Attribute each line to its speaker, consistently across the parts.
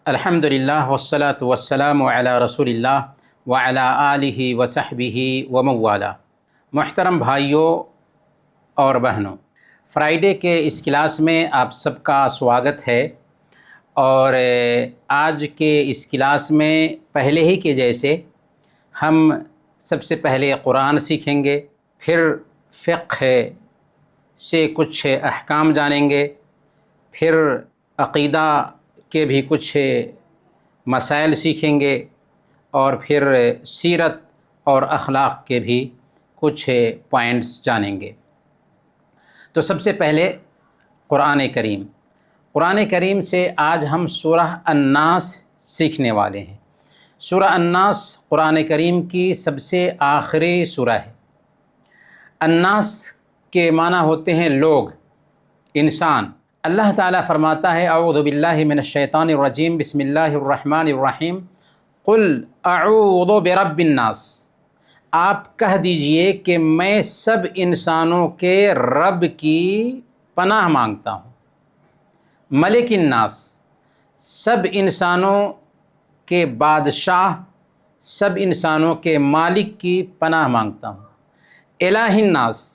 Speaker 1: الحمدللہ والصلاة والسلام علی رسول اللہ وعلی آلہ وصحبہ وموالا۔ محترم بھائیوں اور بہنوں، فرائیڈے کے اس کلاس میں آپ سب کا سواگت ہے، اور آج کے اس کلاس میں پہلے ہی کے جیسے ہم سب سے پہلے قرآن سیکھیں گے، پھر فقہ سے کچھ احکام جانیں گے، پھر عقیدہ کے بھی کچھ مسائل سیکھیں گے، اور پھر سیرت اور اخلاق کے بھی کچھ پوائنٹس جانیں گے۔ تو سب سے پہلے قرآن کریم سے آج ہم سورہ الناس سیکھنے والے ہیں۔ سورہ الناس قرآن کریم کی سب سے آخری سورہ ہے۔ الناس کے معنی ہوتے ہیں لوگ، انسان۔ اللہ تعالیٰ فرماتا ہے اعوذ باللہ من الشیطان الرجیم بسم اللہ الرحمن الرحیم قل اعوذ برب الناس، آپ کہہ دیجئے کہ میں سب انسانوں کے رب کی پناہ مانگتا ہوں۔ ملک الناس، سب انسانوں کے بادشاہ، سب انسانوں کے مالک کی پناہ مانگتا ہوں۔ الہ الناس،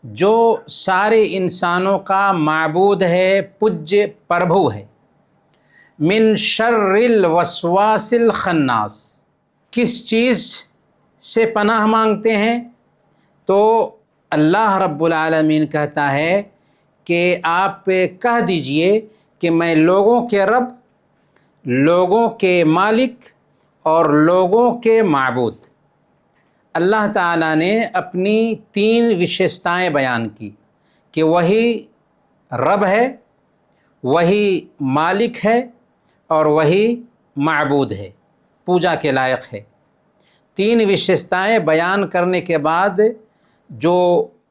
Speaker 1: جو سارے انسانوں کا معبود ہے، پوجیہ پربھو ہے۔ من شر الوسواس الخناس، کس چیز سے پناہ مانگتے ہیں؟ تو اللہ رب العالمین کہتا ہے کہ آپ کہہ دیجئے کہ میں لوگوں کے رب، لوگوں کے مالک اور لوگوں کے معبود۔ اللہ تعالیٰ نے اپنی تین وشیشتائیں بیان کی کہ وہی رب ہے، وہی مالک ہے، اور وہی معبود ہے، پوجا کے لائق ہے۔ تین وشیشتائیں بیان کرنے کے بعد جو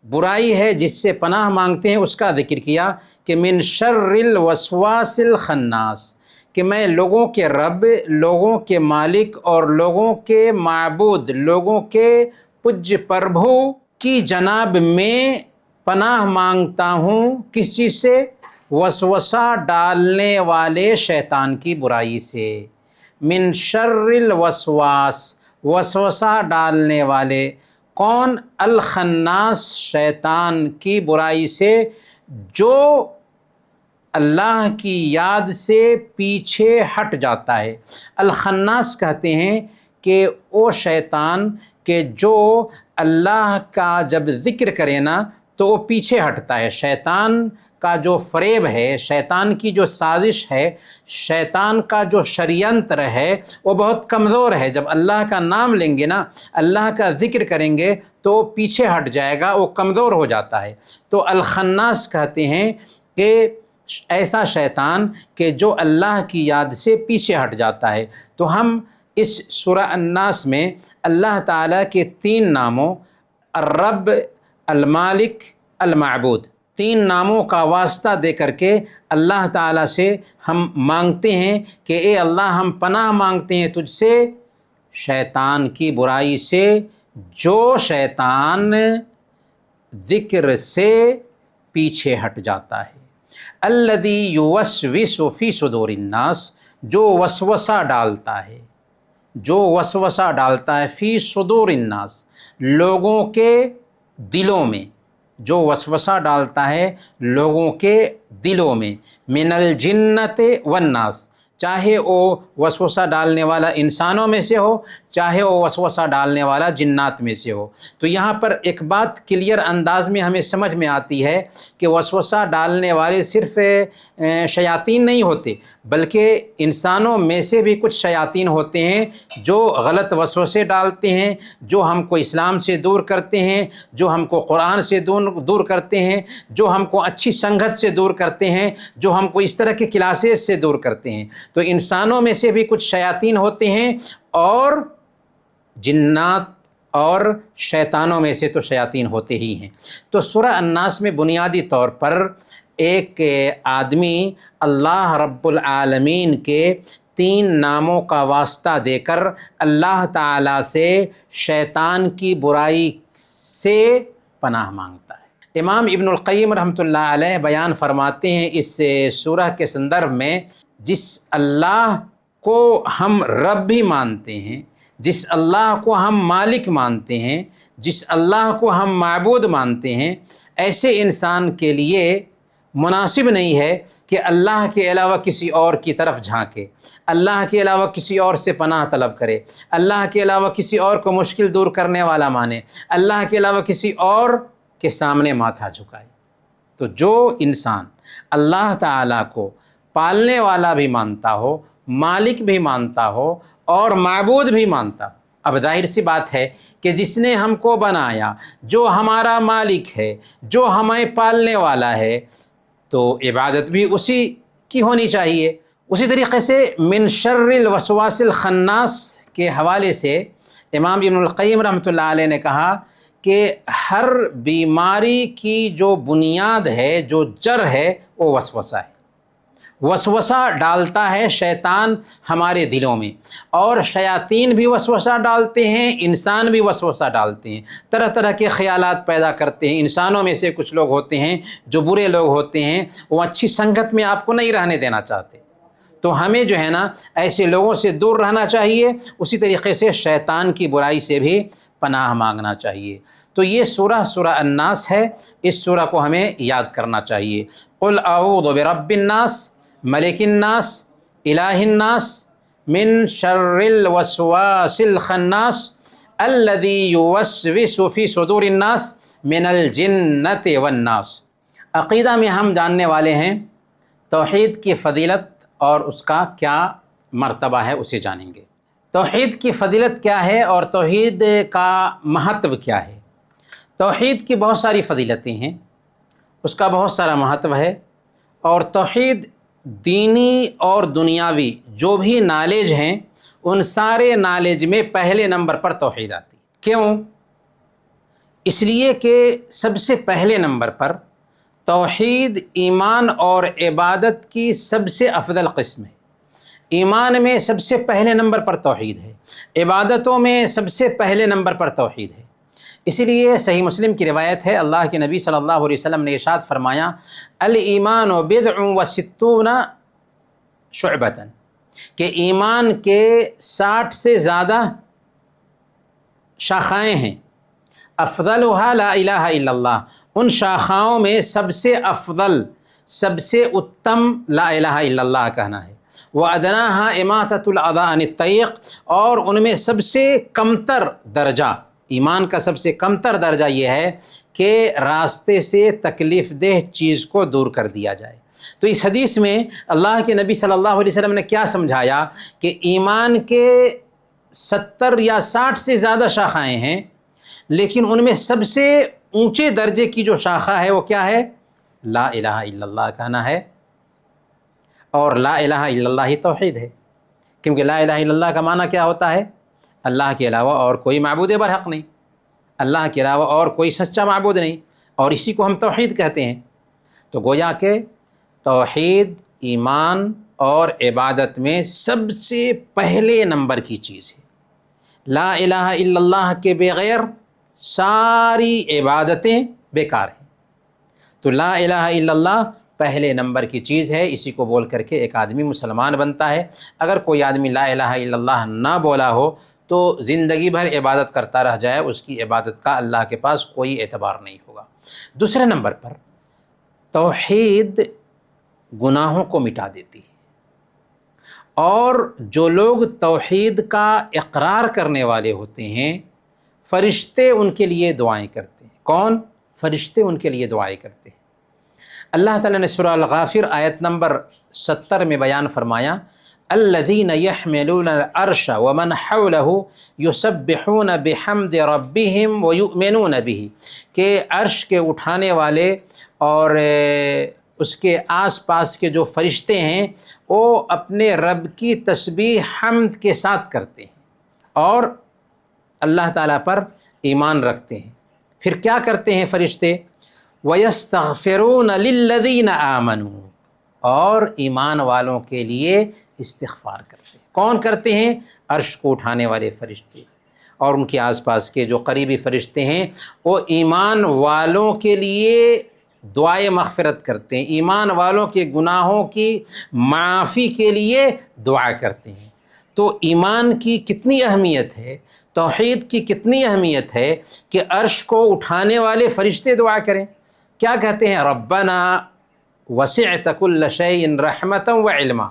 Speaker 1: برائی ہے جس سے پناہ مانگتے ہیں اس کا ذکر کیا کہ من شر الوسواس الخناس، کہ میں لوگوں کے رب، لوگوں کے مالک اور لوگوں کے معبود، لوگوں کے پوجیہ پربھو کی جناب میں پناہ مانگتا ہوں۔ کس چیز سے؟ وسوسہ ڈالنے والے شیطان کی برائی سے۔ من شر الوسواس، وسوسہ ڈالنے والے کون؟ الخناس، شیطان کی برائی سے جو اللہ کی یاد سے پیچھے ہٹ جاتا ہے۔ الخناس کہتے ہیں کہ وہ شیطان کہ جو اللہ کا جب ذکر کرے نا تو وہ پیچھے ہٹتا ہے۔ شیطان کا جو فریب ہے، شیطان کی جو سازش ہے، شیطان کا جو شریعنتر ہے وہ بہت کمزور ہے۔ جب اللہ کا نام لیں گے نا، اللہ کا ذکر کریں گے تو وہ پیچھے ہٹ جائے گا، وہ کمزور ہو جاتا ہے۔ تو الخناس کہتے ہیں کہ ایسا شیطان کہ جو اللہ کی یاد سے پیچھے ہٹ جاتا ہے۔ تو ہم اس سورہ الناس میں اللہ تعالیٰ کے تین ناموں الرب، المالک، المعبود، تین ناموں کا واسطہ دے کر کے اللہ تعالیٰ سے ہم مانگتے ہیں کہ اے اللہ، ہم پناہ مانگتے ہیں تجھ سے شیطان کی برائی سے، جو شیطان ذکر سے پیچھے ہٹ جاتا ہے۔ الذی یوسوس فی صدور الناس، جو وسوسہ ڈالتا ہے، جو وسوسہ ڈالتا ہے فی صدور الناس، لوگوں کے دلوں میں، جو وسوسہ ڈالتا ہے لوگوں کے دلوں میں، من الجنۃ والناس، چاہے وہ وسوسہ ڈالنے والا انسانوں میں سے ہو، چاہے وہ وسوسہ ڈالنے والا جنات میں سے ہو۔ تو یہاں پر ایک بات کلیئر انداز میں ہمیں سمجھ میں آتی ہے کہ وسوسہ ڈالنے والے صرف شیاطین نہیں ہوتے، بلکہ انسانوں میں سے بھی کچھ شیاطین ہوتے ہیں جو غلط وسوسے ڈالتے ہیں، جو ہم کو اسلام سے دور کرتے ہیں، جو ہم کو قرآن سے دور کرتے ہیں، جو ہم کو اچھی سنگت سے دور کرتے ہیں، جو ہم کو اس طرح کے کلاسز سے دور کرتے ہیں۔ تو انسانوں میں سے بھی کچھ شیاطین ہوتے ہیں، اور جنات اور شیطانوں میں سے تو شیاطین ہوتے ہی ہیں۔ تو سورہ الناس میں بنیادی طور پر ایک آدمی اللہ رب العالمین کے تین ناموں کا واسطہ دے کر اللہ تعالیٰ سے شیطان کی برائی سے پناہ مانگتا ہے۔ امام ابن القیم رحمۃ اللہ علیہ بیان فرماتے ہیں اس سورہ کے سندرب میں جس اللہ کو ہم رب بھی مانتے ہیں، جس اللہ کو ہم مالک مانتے ہیں، جس اللہ کو ہم معبود مانتے ہیں، ایسے انسان کے لیے مناسب نہیں ہے کہ اللہ کے علاوہ کسی اور کی طرف جھانکے، اللہ کے علاوہ کسی اور سے پناہ طلب کرے، اللہ کے علاوہ کسی اور کو مشکل دور کرنے والا مانے، اللہ کے علاوہ کسی اور کے سامنے ماتھا جھکائے۔ تو جو انسان اللہ تعالیٰ کو پالنے والا بھی مانتا ہو، مالک بھی مانتا ہو اور معبود بھی مانتا ہو، اب ظاہر سی بات ہے کہ جس نے ہم کو بنایا، جو ہمارا مالک ہے، جو ہمیں پالنے والا ہے، تو عبادت بھی اسی کی ہونی چاہیے۔ اسی طریقے سے من شر الوسواس الخناس کے حوالے سے امام ابن القیم رحمۃ اللہ علیہ نے کہا کہ ہر بیماری کی جو بنیاد ہے، جو جڑ ہے، وہ وسوسہ ہے۔ وسوسہ ڈالتا ہے شیطان ہمارے دلوں میں، اور شیاطین بھی وسوسہ ڈالتے ہیں، انسان بھی وسوسہ ڈالتے ہیں، طرح طرح کے خیالات پیدا کرتے ہیں۔ انسانوں میں سے کچھ لوگ ہوتے ہیں جو برے لوگ ہوتے ہیں، وہ اچھی سنگت میں آپ کو نہیں رہنے دینا چاہتے، تو ہمیں جو ہے نا ایسے لوگوں سے دور رہنا چاہیے۔ اسی طریقے سے شیطان کی برائی سے بھی پناہ مانگنا چاہیے۔ تو یہ سورہ الناس ہے، اس سورہ کو ہمیں یاد کرنا چاہیے۔ قل اعوذ برب الناس ملک الناس الہ الناس من شر الوسواس الخناس الذی یوسوس فی صدور الناس من الجنۃ والناس۔ عقیدہ میں ہم جاننے والے ہیں، توحید کی فضیلت اور اس کا کیا مرتبہ ہے اسے جانیں گے۔ توحید کی فضیلت کیا ہے اور توحید کا مہتو کیا ہے؟ توحید کی بہت ساری فضیلتیں ہیں، اس کا بہت سارا مہتو ہے، اور توحید دینی اور دنیاوی جو بھی نالج ہیں، ان سارے نالج میں پہلے نمبر پر توحید آتی۔ کیوں؟ اس لیے کہ سب سے پہلے نمبر پر توحید ایمان اور عبادت کی سب سے افضل قسم ہے۔ ایمان میں سب سے پہلے نمبر پر توحید ہے، عبادتوں میں سب سے پہلے نمبر پر توحید ہے۔ اسی لیے صحیح مسلم کی روایت ہے، اللہ کے نبی صلی اللہ علیہ وسلم نے ارشاد فرمایا، الایمان بضع و ستون شعبۃ، کہ ایمان کے 60 سے زیادہ شاخائیں ہیں، افضلها لا الہ الا اللہ، ان شاخاؤں میں سب سے افضل، سب سے اتم لا الہ الا اللہ کہنا ہے، وَأَدْنَاهَا إِمَاطَةُ الْأَذَىٰ عَنِ الطَّرِیق، اور ان میں سب سے کمتر درجہ، ایمان کا سب سے کمتر درجہ یہ ہے کہ راستے سے تکلیف دہ چیز کو دور کر دیا جائے۔ تو اس حدیث میں اللہ کے نبی صلی اللہ علیہ وسلم نے کیا سمجھایا کہ ایمان کے 70 یا 60 سے زیادہ شاخائیں ہیں، لیکن ان میں سب سے اونچے درجے کی جو شاخہ ہے وہ کیا ہے؟ لا الہ الا اللہ کہنا ہے، اور لا الہ الا اللہ ہی توحید ہے، کیونکہ لا الہ الا اللہ کا معنی کیا ہوتا ہے؟ اللہ کے علاوہ اور کوئی معبود برحق نہیں، اللہ کے علاوہ اور کوئی سچا معبود نہیں، اور اسی کو ہم توحید کہتے ہیں۔ تو گویا کہ توحید ایمان اور عبادت میں سب سے پہلے نمبر کی چیز ہے۔ لا الہ الا اللہ کے بغیر ساری عبادتیں بیکار ہیں۔ تو لا الہ الا اللہ پہلے نمبر کی چیز ہے، اسی کو بول کر کے ایک آدمی مسلمان بنتا ہے۔ اگر کوئی آدمی لا الہ الا اللہ نہ بولا ہو تو زندگی بھر عبادت کرتا رہ جائے، اس کی عبادت کا اللہ کے پاس کوئی اعتبار نہیں ہوگا۔ دوسرے نمبر پر توحید گناہوں کو مٹا دیتی ہے، اور جو لوگ توحید کا اقرار کرنے والے ہوتے ہیں، فرشتے ان کے لیے دعائیں کرتے ہیں۔ کون؟ فرشتے ان کے لیے دعائیں کرتے ہیں۔ اللہ تعالیٰ نے سورہ الغافر آیت نمبر 70 میں بیان فرمایا، الذین یحملون العرش ومن حولہ یسبحون بحمد ربہم ویؤمنون بہ، کہ عرش کے اٹھانے والے اور اس کے آس پاس کے جو فرشتے ہیں وہ اپنے رب کی تسبیح حمد کے ساتھ کرتے ہیں اور اللہ تعالیٰ پر ایمان رکھتے ہیں۔ پھر کیا کرتے ہیں فرشتے؟ وَيَسْتَغْفِرُونَ لِلَّذِينَ آمَنُوا، اور ایمان والوں کے لیے استغفار کرتے ہیں۔ کون کرتے ہیں؟ عرش کو اٹھانے والے فرشتے اور ان کے آس پاس کے جو قریبی فرشتے ہیں، وہ ایمان والوں کے لیے دعائے مغفرت کرتے ہیں، ایمان والوں کے گناہوں کی معافی کے لیے دعا کرتے ہیں۔ تو ایمان کی کتنی اہمیت ہے، توحید کی کتنی اہمیت ہے کہ عرش کو اٹھانے والے فرشتے دعا کریں۔ کیا کہتے ہیں؟ ربنا وسعت کل شیء رحمتا وعلما۔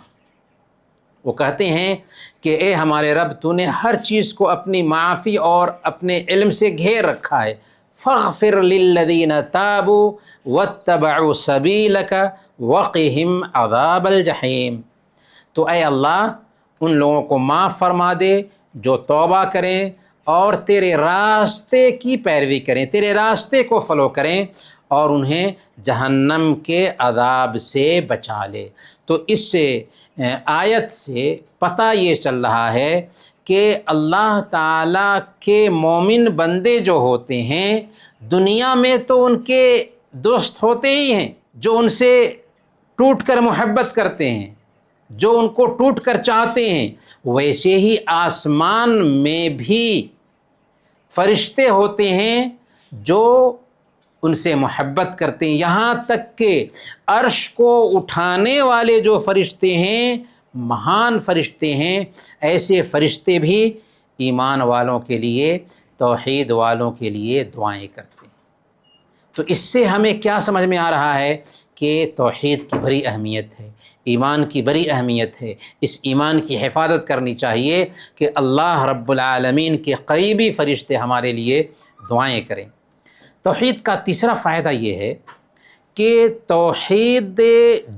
Speaker 1: وہ کہتے ہیں کہ اے ہمارے رب، تو نے ہر چیز کو اپنی معافی اور اپنے علم سے گھیر رکھا ہے۔ فاغفر للذین تابوا واتبعوا سبیلک وقہم عذاب الجحیم۔ تو اے اللہ، ان لوگوں کو معاف فرما دے جو توبہ کریں اور تیرے راستے کی پیروی کریں، تیرے راستے کو فالو کریں، اور انہیں جہنم کے عذاب سے بچا لے۔ تو اس سے آیت سے پتہ یہ چل رہا ہے کہ اللہ تعالیٰ کے مومن بندے جو ہوتے ہیں دنیا میں تو ان کے دوست ہوتے ہی ہیں، جو ان سے ٹوٹ کر محبت کرتے ہیں، جو ان کو ٹوٹ کر چاہتے ہیں، ویسے ہی آسمان میں بھی فرشتے ہوتے ہیں جو ان سے محبت کرتے ہیں۔ یہاں تک کہ عرش کو اٹھانے والے جو فرشتے ہیں، مہان فرشتے ہیں، ایسے فرشتے بھی ایمان والوں کے لیے، توحید والوں کے لیے دعائیں کرتے ہیں۔ تو اس سے ہمیں کیا سمجھ میں آ رہا ہے کہ توحید کی بڑی اہمیت ہے، ایمان کی بڑی اہمیت ہے۔ اس ایمان کی حفاظت کرنی چاہیے کہ اللہ رب العالمین کے قریبی فرشتے ہمارے لیے دعائیں کریں۔ توحید کا تیسرا فائدہ یہ ہے کہ توحید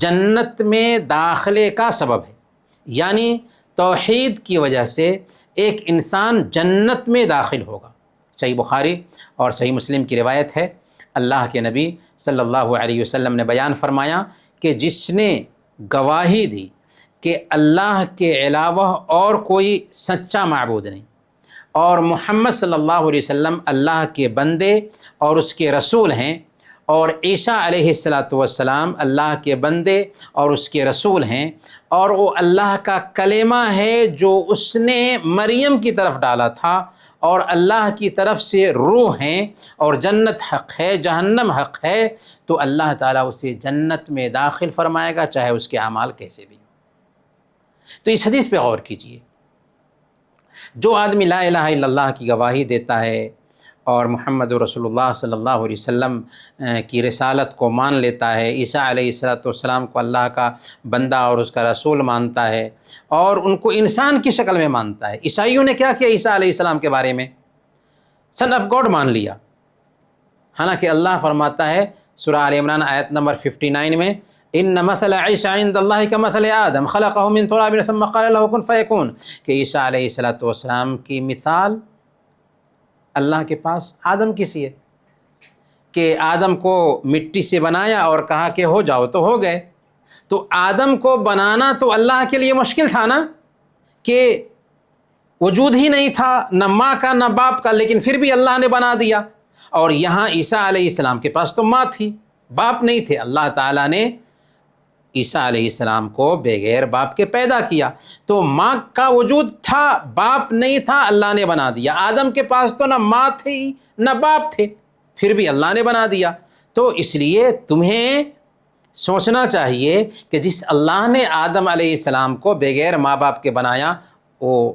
Speaker 1: جنت میں داخلے کا سبب ہے، یعنی توحید کی وجہ سے ایک انسان جنت میں داخل ہوگا۔ صحیح بخاری اور صحیح مسلم کی روایت ہے، اللہ کے نبی صلی اللہ علیہ وسلم نے بیان فرمایا کہ جس نے گواہی دی کہ اللہ کے علاوہ اور کوئی سچا معبود نہیں، اور محمد صلی اللہ علیہ وسلم اللہ کے بندے اور اس کے رسول ہیں، اور عیسیٰ علیہ السلام اللہ کے بندے اور اس کے رسول ہیں، اور وہ اللہ کا کلمہ ہے جو اس نے مریم کی طرف ڈالا تھا، اور اللہ کی طرف سے روح ہیں، اور جنت حق ہے، جہنم حق ہے، تو اللہ تعالیٰ اسے جنت میں داخل فرمائے گا، چاہے اس کے اعمال کیسے بھی ہوں۔ تو اس حدیث پہ غور کیجئے۔ جو آدمی لا الہ الا اللہ کی گواہی دیتا ہے اور محمد رسول اللہ صلی اللہ علیہ وسلم کی رسالت کو مان لیتا ہے، عیسیٰ علیہ السلام کو اللہ کا بندہ اور اس کا رسول مانتا ہے، اور ان کو انسان کی شکل میں مانتا ہے۔ عیسائیوں نے کیا کیا عیسیٰ علیہ السلام کے بارے میں؟ سن آف گاڈ مان لیا، حالانکہ اللہ فرماتا ہے سورہ آل عمران آیت نمبر 59 میں، ان مثل عیسیٰ عند اللہ کمثل آدم خلقہ من تراب ثم قال له کن فیکون، کہ عیسیٰ علیہ السلام کی مثال اللہ کے پاس آدم کی سی ہے کہ آدم کو مٹی سے بنایا اور کہا کہ ہو جاؤ، تو ہو گئے۔ تو آدم کو بنانا تو اللہ کے لیے مشکل تھا نا، کہ وجود ہی نہیں تھا، نہ ماں کا نہ باپ کا، لیکن پھر بھی اللہ نے بنا دیا۔ اور یہاں عیسیٰ علیہ السلام کے پاس تو ماں تھی، باپ نہیں تھے، اللہ تعالیٰ نے عیسیٰ علیہ السلام کو بغیر باپ کے پیدا کیا۔ تو ماں کا وجود تھا، باپ نہیں تھا، اللہ نے بنا دیا۔ آدم کے پاس تو نہ ماں تھی نہ باپ تھے، پھر بھی اللہ نے بنا دیا۔ تو اس لیے تمہیں سوچنا چاہیے کہ جس اللہ نے آدم علیہ السلام کو بغیر ماں باپ کے بنایا، وہ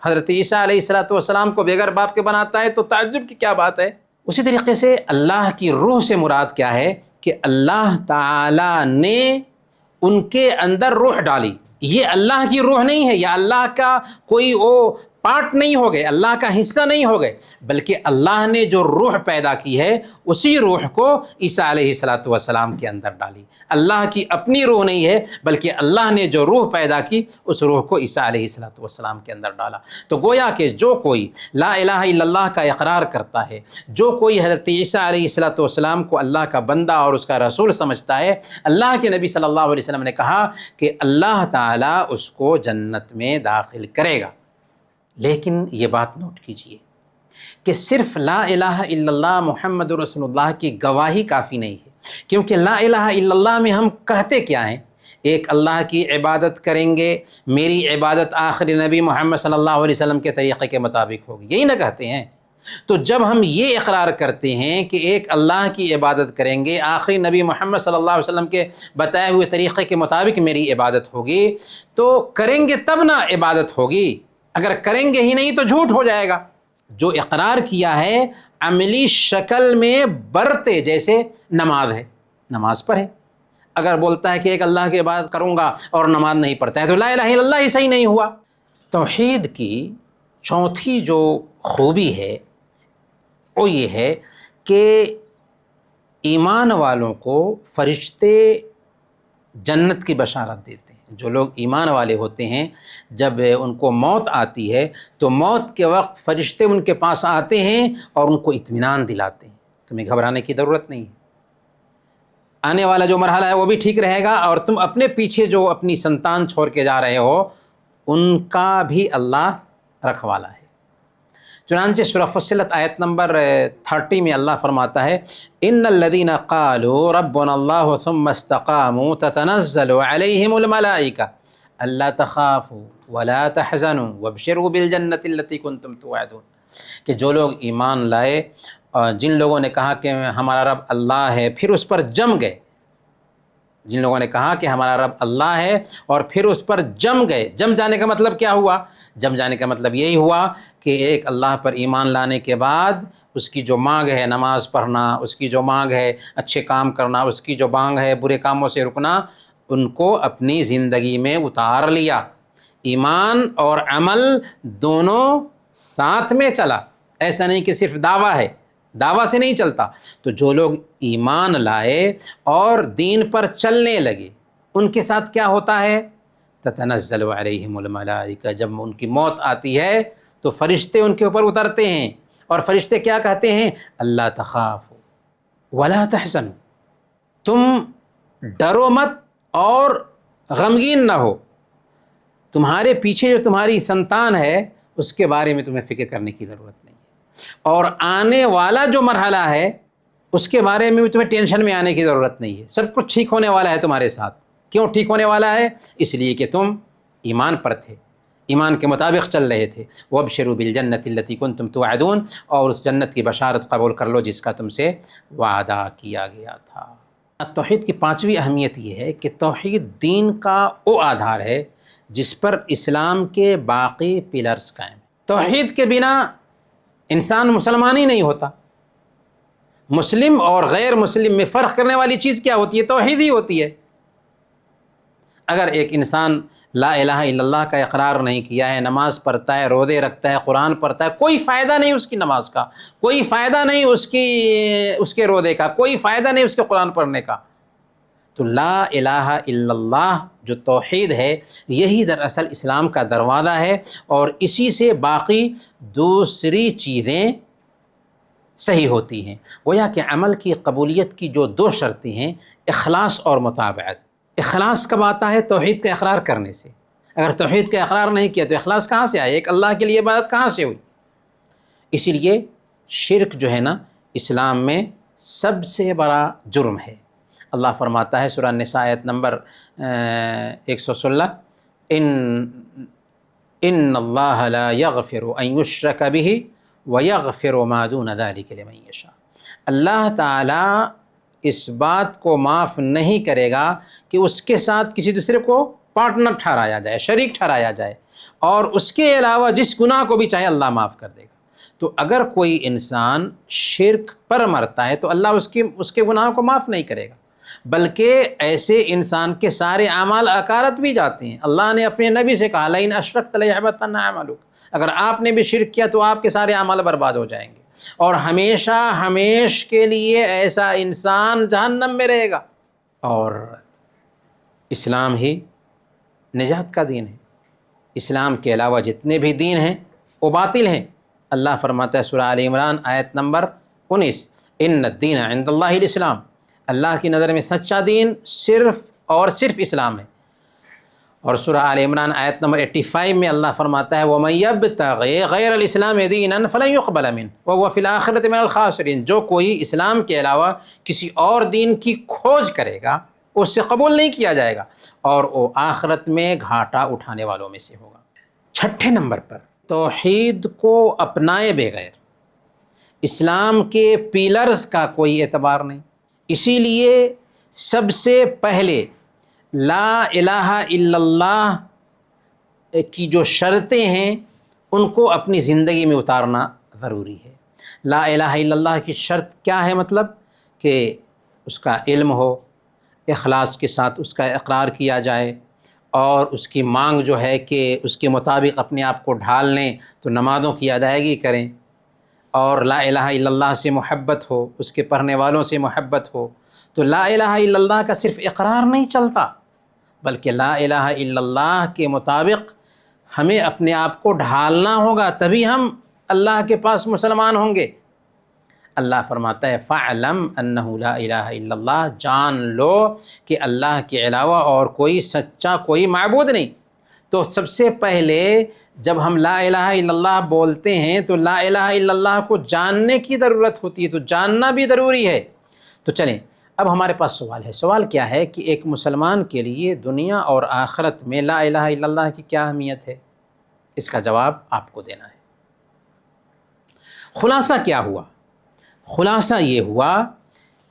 Speaker 1: حضرت عیسیٰ علیہ السلام کو بغیر باپ کے بناتا ہے، تو تعجب کی کیا بات ہے۔ اسی طریقے سے اللہ کی روح سے مراد کیا ہے کہ اللہ تعالیٰ نے ان کے اندر روح ڈالی۔ یہ اللہ کی روح نہیں ہے، یا اللہ کا کوئی وہ پارٹ نہیں ہو گئے، اللہ کا حصہ نہیں ہو گئے، بلکہ اللہ نے جو روح پیدا کی ہے اسی روح کو عیسیٰ علیہ السلام کے اندر ڈالی۔ اللہ کی اپنی روح نہیں ہے، بلکہ اللہ نے جو روح پیدا کی اس روح کو عیسیٰ علیہ السلام کے اندر ڈالا۔ تو گویا کہ جو کوئی لا الہ الا اللہ کا اقرار کرتا ہے، جو کوئی حضرت عیسیٰ علیہ السلام کو اللہ کا بندہ اور اس کا رسول سمجھتا ہے، اللہ کے نبی صلی اللہ علیہ وسلم نے کہا کہ اللہ تعالیٰ اس کو جنت میں داخل کرے گا۔ لیکن یہ بات نوٹ کیجئے کہ صرف لا الہ الا اللہ محمد رسول اللہ کی گواہی کافی نہیں ہے، کیونکہ لا الہ الا اللہ میں ہم کہتے کیا ہیں؟ ایک اللہ کی عبادت کریں گے، میری عبادت آخری نبی محمد صلی اللہ علیہ وسلم کے طریقے کے مطابق ہوگی، یہی نہ کہتے ہیں؟ تو جب ہم یہ اقرار کرتے ہیں کہ ایک اللہ کی عبادت کریں گے، آخری نبی محمد صلی اللہ علیہ وسلم کے بتائے ہوئے طریقے کے مطابق میری عبادت ہوگی، تو کریں گے تب نہ عبادت ہوگی، اگر کریں گے ہی نہیں تو جھوٹ ہو جائے گا۔ جو اقرار کیا ہے عملی شکل میں برتے، جیسے نماز ہے، نماز پڑھے، اگر بولتا ہے کہ ایک اللہ کی عبادت کروں گا اور نماز نہیں پڑھتا ہے تو لا الہ الا اللہ ہی صحیح نہیں ہوا۔ توحید کی چوتھی جو خوبی ہے وہ یہ ہے کہ ایمان والوں کو فرشتے جنت کی بشارت دیتے ہیں۔ جو لوگ ایمان والے ہوتے ہیں، جب ان کو موت آتی ہے تو موت کے وقت فرشتے ان کے پاس آتے ہیں اور ان کو اطمینان دلاتے ہیں، تمہیں گھبرانے کی ضرورت نہیں ہے، آنے والا جو مرحلہ ہے وہ بھی ٹھیک رہے گا، اور تم اپنے پیچھے جو اپنی سنتان چھوڑ کے جا رہے ہو ان کا بھی اللہ رکھوالا ہے۔ چنانچہ سورہ فصلت آیت نمبر 30 میں اللہ فرماتا ہے ان الذین قالوا ربنا اللہ ثم استقاموا تتنزل علیہم الملائکہ الا تخافوا ولا تحزنوا وابشروا بالجنۃ التي کنتم توعدون، کہ جو لوگ ایمان لائے اور جن لوگوں نے کہا کہ ہمارا رب اللہ ہے پھر اس پر جم گئے، جن لوگوں نے کہا کہ ہمارا رب اللہ ہے اور پھر اس پر جم گئے، جم جانے کا مطلب کیا ہوا؟ جم جانے کا مطلب یہی ہوا کہ ایک اللہ پر ایمان لانے کے بعد اس کی جو مانگ ہے نماز پڑھنا، اس کی جو مانگ ہے اچھے کام کرنا، اس کی جو مانگ ہے برے کاموں سے رکنا، ان کو اپنی زندگی میں اتار لیا۔ ایمان اور عمل دونوں ساتھ میں چلا، ایسا نہیں کہ صرف دعویٰ ہے، دعویٰ سے نہیں چلتا۔ تو جو لوگ ایمان لائے اور دین پر چلنے لگے ان کے ساتھ کیا ہوتا ہے؟ تتنزل علیہم الملائکہ، جب ان کی موت آتی ہے تو فرشتے ان کے اوپر اترتے ہیں، اور فرشتے کیا کہتے ہیں؟ اللہ تخافوا ولا تحزنوا، تم ڈرو مت اور غمگین نہ ہو، تمہارے پیچھے جو تمہاری سنتان ہے اس کے بارے میں تمہیں فکر کرنے کی ضرورت نہیں ہے، اور آنے والا جو مرحلہ ہے اس کے بارے میں بھی تمہیں ٹینشن میں آنے کی ضرورت نہیں ہے، سب کچھ ٹھیک ہونے والا ہے تمہارے ساتھ۔ کیوں ٹھیک ہونے والا ہے؟ اس لیے کہ تم ایمان پر تھے، ایمان کے مطابق چل رہے تھے۔ وَابْشِرُوا بِالْجَنَّةِ الَّتِي كُنْتُمْ تُوعَدُونَ، اور اس جنت کی بشارت قبول کر لو جس کا تم سے وعدہ کیا گیا تھا۔ توحید کی پانچویں اہمیت یہ ہے کہ توحید دین کا وہ آدھار ہے جس پر اسلام کے باقی پلرز قائم ہیں۔ توحید کے بنا انسان مسلمان ہی نہیں ہوتا۔ مسلم اور غیر مسلم میں فرق کرنے والی چیز کیا ہوتی ہے؟ توحید ہی ہوتی ہے۔ اگر ایک انسان لا الہ الا اللہ کا اقرار نہیں کیا ہے، نماز پڑھتا ہے، روزے رکھتا ہے، قرآن پڑھتا ہے، کوئی فائدہ نہیں اس کی نماز کا، کوئی فائدہ نہیں اس کے روزے کا، کوئی فائدہ نہیں اس کے قرآن پڑھنے کا۔ تو لا الہ الا اللہ جو توحید ہے یہی دراصل اسلام کا دروازہ ہے، اور اسی سے باقی دوسری چیزیں صحیح ہوتی ہیں۔ گویا کہ عمل کی قبولیت کی جو دو شرطیں ہیں، اخلاص اور مطابعت۔ اخلاص کب آتا ہے؟ توحید کا اقرار کرنے سے۔ اگر توحید کا اقرار نہیں کیا تو اخلاص کہاں سے آئے؟ ایک اللہ کے لیے عبادت کہاں سے ہوئی؟ اسی لیے شرک جو ہے نا اسلام میں سب سے بڑا جرم ہے۔ اللہ فرماتا ہے سورہ النساء آیت نمبر 116 ان اللہ لا یغفر ان یشرک بہ ویغفر ما دون ذلک لمن یشاء، اللہ تعالیٰ اس بات کو معاف نہیں کرے گا کہ اس کے ساتھ کسی دوسرے کو پارٹنر ٹھہرایا جائے، شریک ٹھہرایا جائے، اور اس کے علاوہ جس گناہ کو بھی چاہے اللہ معاف کر دے گا۔ تو اگر کوئی انسان شرک پر مرتا ہے تو اللہ اس کے گناہوں کو معاف نہیں کرے گا، بلکہ ایسے انسان کے سارے اعمال اکارت بھی جاتے ہیں۔ اللہ نے اپنے نبی سے کہا لئن اشرکت لیحبطن عملک، اگر آپ نے بھی شرک کیا تو آپ کے سارے اعمال برباد ہو جائیں گے، اور ہمیشہ ہمیش کے لیے ایسا انسان جہنم میں رہے گا۔ اور اسلام ہی نجات کا دین ہے، اسلام کے علاوہ جتنے بھی دین ہیں وہ باطل ہیں۔ اللہ فرماتا ہے سورہ آل عمران آیت نمبر 19 ان الدین عند اللہ الاسلام، اللہ کی نظر میں سچا دین صرف اور صرف اسلام ہے۔ اور سورہ آل عمران آیت نمبر 85 میں اللہ فرماتا ہے وَمَن يَبْتَغِ غَيْرَ الْإِسْلَامِ دِينًا فَلَن يُقْبَلَ مِنْهُ وَهُوَ فِي الْآخِرَةِ مِنَ الْخَاسِرِينَ، جو کوئی اسلام کے علاوہ کسی اور دین کی کھوج کرے گا اس سے قبول نہیں کیا جائے گا، اور وہ آخرت میں گھاٹا اٹھانے والوں میں سے ہوگا۔ چھٹے نمبر پر توحید کو اپنائے بغیر اسلام کے پیلرز کا کوئی اعتبار نہیں۔ اسی لیے سب سے پہلے لا الہ الا اللہ کی جو شرطیں ہیں ان کو اپنی زندگی میں اتارنا ضروری ہے۔ لا الہ الا اللہ کی شرط کیا ہے؟ مطلب کہ اس کا علم ہو، اخلاص کے ساتھ اس کا اقرار کیا جائے، اور اس کی مانگ جو ہے کہ اس کے مطابق اپنے آپ کو ڈھال لیں تو نمازوں کی ادائیگی کریں، اور لا الہ الا اللہ سے محبت ہو، اس کے پڑھنے والوں سے محبت ہو۔ تو لا الہ الا اللہ کا صرف اقرار نہیں چلتا، بلکہ لا الہ الا اللہ کے مطابق ہمیں اپنے آپ کو ڈھالنا ہوگا، تبھی ہم اللہ کے پاس مسلمان ہوں گے۔ اللہ فرماتا ہے فَاعْلَمْ أَنَّهُ لَا إِلَٰهَ إِلَّا اللَّهُ، جان لو کہ اللہ کے علاوہ اور کوئی سچا کوئی معبود نہیں۔ تو سب سے پہلے جب ہم لا الہ الا اللہ بولتے ہیں تو لا الہ الا اللہ کو جاننے کی ضرورت ہوتی ہے، تو جاننا بھی ضروری ہے۔ تو چلیں اب ہمارے پاس سوال ہے۔ سوال کیا ہے کہ ایک مسلمان کے لیے دنیا اور آخرت میں لا الہ الا اللہ کی کیا اہمیت ہے؟ اس کا جواب آپ کو دینا ہے۔ خلاصہ کیا ہوا؟ خلاصہ یہ ہوا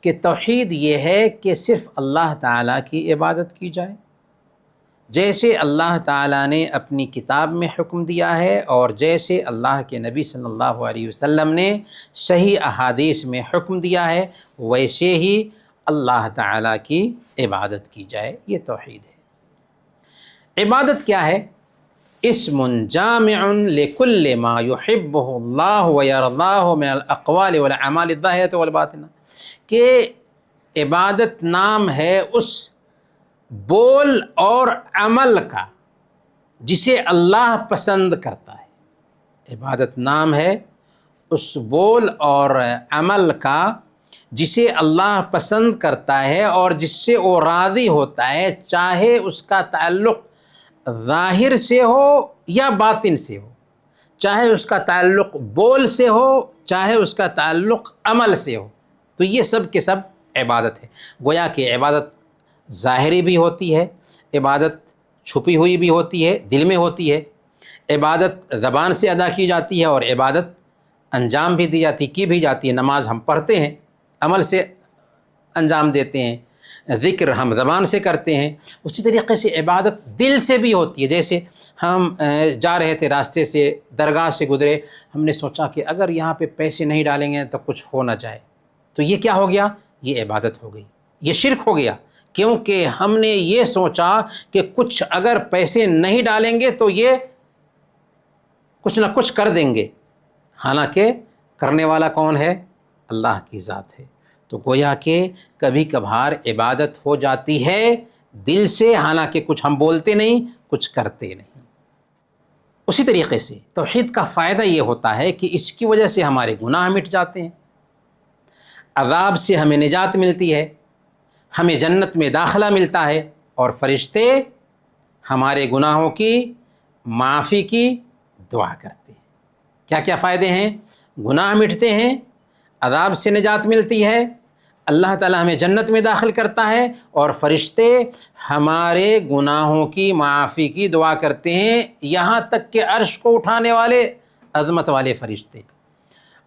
Speaker 1: کہ توحید یہ ہے کہ صرف اللہ تعالیٰ کی عبادت کی جائے، جیسے اللہ تعالیٰ نے اپنی کتاب میں حکم دیا ہے، اور جیسے اللہ کے نبی صلی اللہ علیہ وسلم نے صحیح احادیث میں حکم دیا ہے، ویسے ہی اللہ تعالیٰ کی عبادت کی جائے۔ یہ توحید ہے۔ عبادت کیا ہے؟ اسم جامع لکل ما یحبہ اللہ ویرضاہ من الاقوال والاعمال الظاہرۃ والباطنہ، کہ عبادت نام ہے اس بول اور عمل کا جسے اللہ پسند کرتا ہے۔ عبادت نام ہے اس بول اور عمل کا جسے اللہ پسند کرتا ہے اور جس سے وہ راضی ہوتا ہے، چاہے اس کا تعلق ظاہر سے ہو یا باطن سے ہو، چاہے اس کا تعلق بول سے ہو، چاہے اس کا تعلق عمل سے ہو۔ تو یہ سب کے سب عبادت ہے۔ گویا کہ عبادت ظاہری بھی ہوتی ہے، عبادت چھپی ہوئی بھی ہوتی ہے، دل میں ہوتی ہے، عبادت زبان سے ادا کی جاتی ہے، اور عبادت انجام بھی دی جاتی کی بھی جاتی ہے۔ نماز ہم پڑھتے ہیں، عمل سے انجام دیتے ہیں، ذکر ہم زبان سے کرتے ہیں، اسی طریقے سے عبادت دل سے بھی ہوتی ہے۔ جیسے ہم جا رہے تھے، راستے سے درگاہ سے گزرے، ہم نے سوچا کہ اگر یہاں پہ پیسے نہیں ڈالیں گے تو کچھ ہو نہ جائے، تو یہ کیا ہو گیا؟ یہ عبادت ہو گئی، یہ شرک ہو گیا، کیونکہ ہم نے یہ سوچا کہ کچھ اگر پیسے نہیں ڈالیں گے تو یہ کچھ نہ کچھ کر دیں گے، حالانکہ کرنے والا کون ہے؟ اللہ کی ذات ہے۔ تو گویا کہ کبھی کبھار عبادت ہو جاتی ہے دل سے، حالانکہ کچھ ہم بولتے نہیں، کچھ کرتے نہیں۔ اسی طریقے سے توحید کا فائدہ یہ ہوتا ہے کہ اس کی وجہ سے ہمارے گناہ مٹ جاتے ہیں، عذاب سے ہمیں نجات ملتی ہے، ہمیں جنت میں داخلہ ملتا ہے، اور فرشتے ہمارے گناہوں کی معافی کی دعا کرتے ہیں۔ کیا کیا فائدے ہیں؟ گناہ مٹتے ہیں، عذاب سے نجات ملتی ہے، اللہ تعالیٰ ہمیں جنت میں داخل کرتا ہے، اور فرشتے ہمارے گناہوں کی معافی کی دعا کرتے ہیں، یہاں تک کہ عرش کو اٹھانے والے عظمت والے فرشتے۔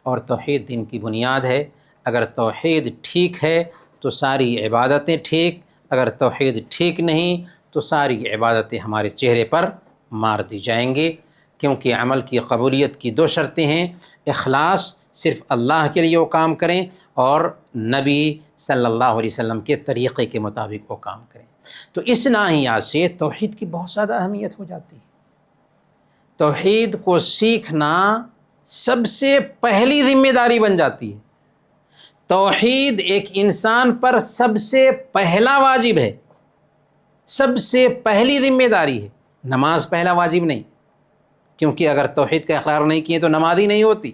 Speaker 1: اور توحید دین کی بنیاد ہے۔ اگر توحید ٹھیک ہے تو ساری عبادتیں ٹھیک، اگر توحید ٹھیک نہیں تو ساری عبادتیں ہمارے چہرے پر مار دی جائیں گی، کیونکہ عمل کی قبولیت کی دو شرطیں ہیں: اخلاص، صرف اللہ کے لیے وہ کام کریں، اور نبی صلی اللہ علیہ وسلم کے طریقے کے مطابق وہ کام کریں۔ تو اس ناحیہ سے توحید کی بہت زیادہ اہمیت ہو جاتی ہے۔ توحید کو سیکھنا سب سے پہلی ذمہ داری بن جاتی ہے۔ توحید ایک انسان پر سب سے پہلا واجب ہے، سب سے پہلی ذمہ داری ہے۔ نماز پہلا واجب نہیں، کیونکہ اگر توحید کا اقرار نہیں کیے تو نماز ہی نہیں ہوتی۔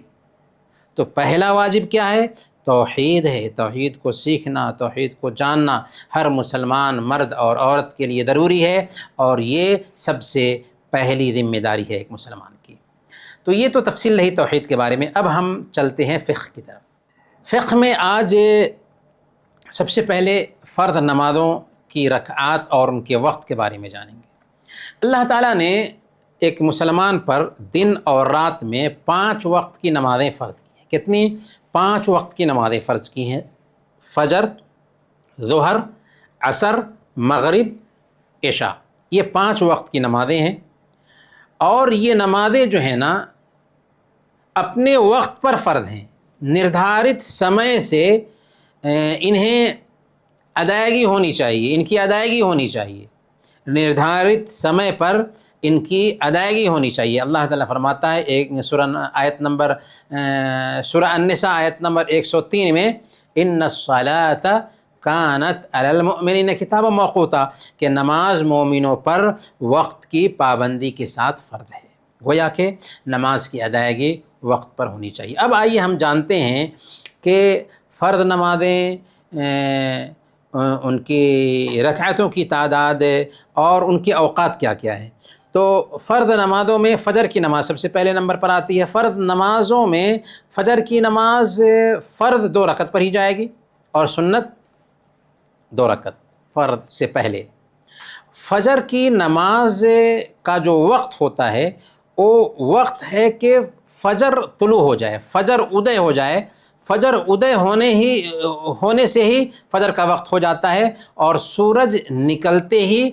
Speaker 1: تو پہلا واجب کیا ہے؟ توحید ہے۔ توحید کو سیکھنا، توحید کو جاننا ہر مسلمان مرد اور عورت کے لیے ضروری ہے، اور یہ سب سے پہلی ذمہ داری ہے ایک مسلمان کی۔ تو یہ تو تفصیل رہی توحید کے بارے میں۔ اب ہم چلتے ہیں فقہ کی طرف۔ فقہ میں آج سب سے پہلے فرض نمازوں کی رکعات اور ان کے وقت کے بارے میں جانیں گے۔ اللہ تعالیٰ نے ایک مسلمان پر دن اور رات میں 5 وقت کی نمازیں فرض کی ہیں۔ کتنی؟ 5 وقت کی نمازیں فرض کی ہیں، فجر، ظہر، عصر، مغرب، عشاء، یہ 5 وقت کی نمازیں ہیں، اور یہ نمازیں جو ہیں نا اپنے وقت پر فرض ہیں، نردھارت سمے سے انہیں ادائیگی ہونی چاہیے، ان کی ادائیگی ہونی چاہیے، نردھارت سمے پر ان کی ادائیگی ہونی چاہیے۔ اللہ تعالیٰ فرماتا ہے ایک سورہ النساء آیت نمبر 103 میں، ان الصلاۃ کانت علی المؤمنین کتابا موقوتا، کہ نماز مومنوں پر وقت کی پابندی کے ساتھ فرض ہے، گویا کہ نماز کی ادائیگی وقت پر ہونی چاہیے۔ اب آئیے ہم جانتے ہیں کہ فرض نمازیں، ان کی رکعتوں کی تعداد اور ان کے اوقات کیا کیا ہیں۔ تو فرض نمازوں میں فجر کی نماز سب سے پہلے نمبر پر آتی ہے۔ فرض نمازوں میں فجر کی نماز فرض 2 رکعت پر ہی جائے گی، اور سنت 2 رکعت فرض سے پہلے۔ فجر کی نماز کا جو وقت ہوتا ہے وہ وقت ہے کہ فجر طلوع ہو جائے، فجر ادے ہو جائے، فجر ادے ہونے سے ہی فجر کا وقت ہو جاتا ہے، اور سورج نکلتے ہی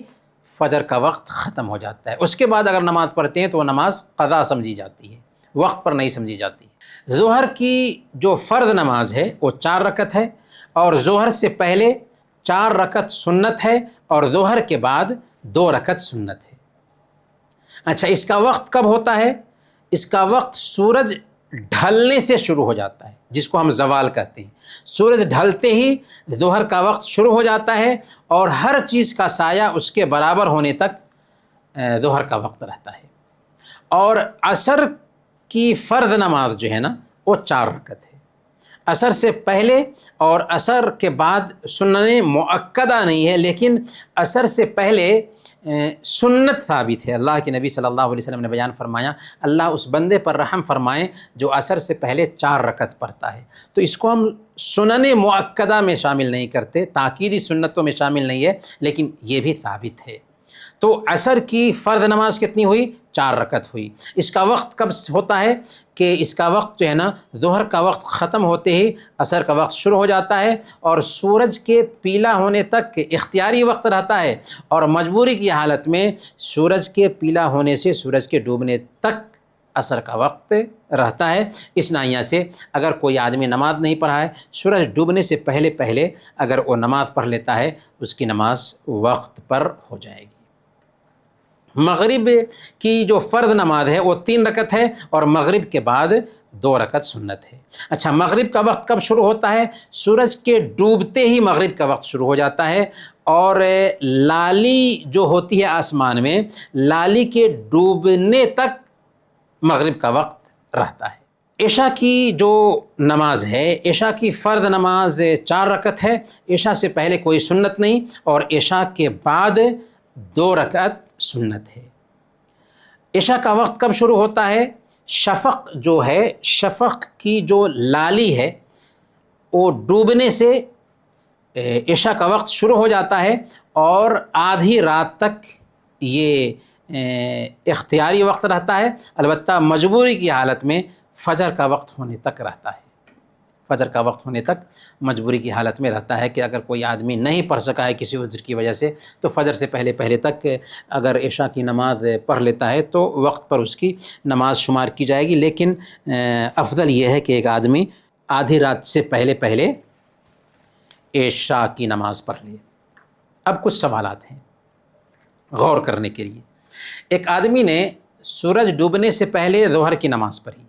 Speaker 1: فجر کا وقت ختم ہو جاتا ہے۔ اس کے بعد اگر نماز پڑھتے ہیں تو وہ نماز قضا سمجھی جاتی ہے، وقت پر نہیں سمجھی جاتی ہے۔ ظہر کی جو فرض نماز ہے وہ 4 رکعت ہے، اور ظہر سے پہلے 4 رکعت سنت ہے، اور ظہر کے بعد 2 رکعت سنت ہے۔ اچھا، اس کا وقت کب ہوتا ہے؟ اس کا وقت سورج ڈھلنے سے شروع ہو جاتا ہے، جس کو ہم زوال کہتے ہیں۔ سورج ڈھلتے ہی ظہر کا وقت شروع ہو جاتا ہے، اور ہر چیز کا سایہ اس کے برابر ہونے تک ظہر کا وقت رہتا ہے۔ اور عصر کی فرض نماز جو ہے نا وہ 4 رکعت ہے۔ عصر سے پہلے اور عصر کے بعد سنن مؤکدہ نہیں ہے، لیکن عصر سے پہلے سنت ثابت ہے۔ اللہ کے نبی صلی اللہ علیہ وسلم نے بیان فرمایا، اللہ اس بندے پر رحم فرمائیں جو عصر سے پہلے 4 رکعت پڑھتا ہے۔ تو اس کو ہم سنن مؤکدہ میں شامل نہیں کرتے، تاکیدی سنتوں میں شامل نہیں ہے، لیکن یہ بھی ثابت ہے۔ تو عصر کی فرض نماز کتنی ہوئی؟ 4 رکعت ہوئی۔ اس کا وقت کب ہوتا ہے کہ اس کا وقت جو ہے نا ظہر کا وقت ختم ہوتے ہی عصر کا وقت شروع ہو جاتا ہے، اور سورج کے پیلا ہونے تک اختیاری وقت رہتا ہے، اور مجبوری کی حالت میں سورج کے پیلا ہونے سے سورج کے ڈوبنے تک عصر کا وقت رہتا ہے۔ اس ناحیہ سے اگر کوئی آدمی نماز نہیں پڑھا ہے، سورج ڈوبنے سے پہلے اگر وہ نماز پڑھ لیتا ہے، اس کی نماز وقت پر ہو جائے گی۔ مغرب کی جو فرض نماز ہے وہ 3 رکعت ہے، اور مغرب کے بعد 2 رکعت سنت ہے۔ اچھا، مغرب کا وقت کب شروع ہوتا ہے؟ سورج کے ڈوبتے ہی مغرب کا وقت شروع ہو جاتا ہے، اور لالی جو ہوتی ہے آسمان میں، لالی کے ڈوبنے تک مغرب کا وقت رہتا ہے۔ عشاء کی جو نماز ہے، عشاء کی فرض نماز 4 رکعت ہے۔ عشاء سے پہلے کوئی سنت نہیں، اور عشاء کے بعد 2 رکعت سنت ہے۔ عشاء کا وقت کب شروع ہوتا ہے؟ شفق جو ہے، شفق کی جو لالی ہے وہ ڈوبنے سے عشاء کا وقت شروع ہو جاتا ہے، اور آدھی رات تک یہ اختیاری وقت رہتا ہے، البتہ مجبوری کی حالت میں فجر کا وقت ہونے تک رہتا ہے۔ فجر کا وقت ہونے تک مجبوری کی حالت میں رہتا ہے کہ اگر کوئی آدمی نہیں پڑھ سکا ہے کسی عذر کی وجہ سے، تو فجر سے پہلے تک اگر عشاء کی نماز پڑھ لیتا ہے تو وقت پر اس کی نماز شمار کی جائے گی، لیکن افضل یہ ہے کہ ایک آدمی آدھی رات سے پہلے عشاء کی نماز پڑھ لے۔ اب کچھ سوالات ہیں غور کرنے کے لیے۔ ایک آدمی نے سورج ڈوبنے سے پہلے ظہر کی نماز پڑھی،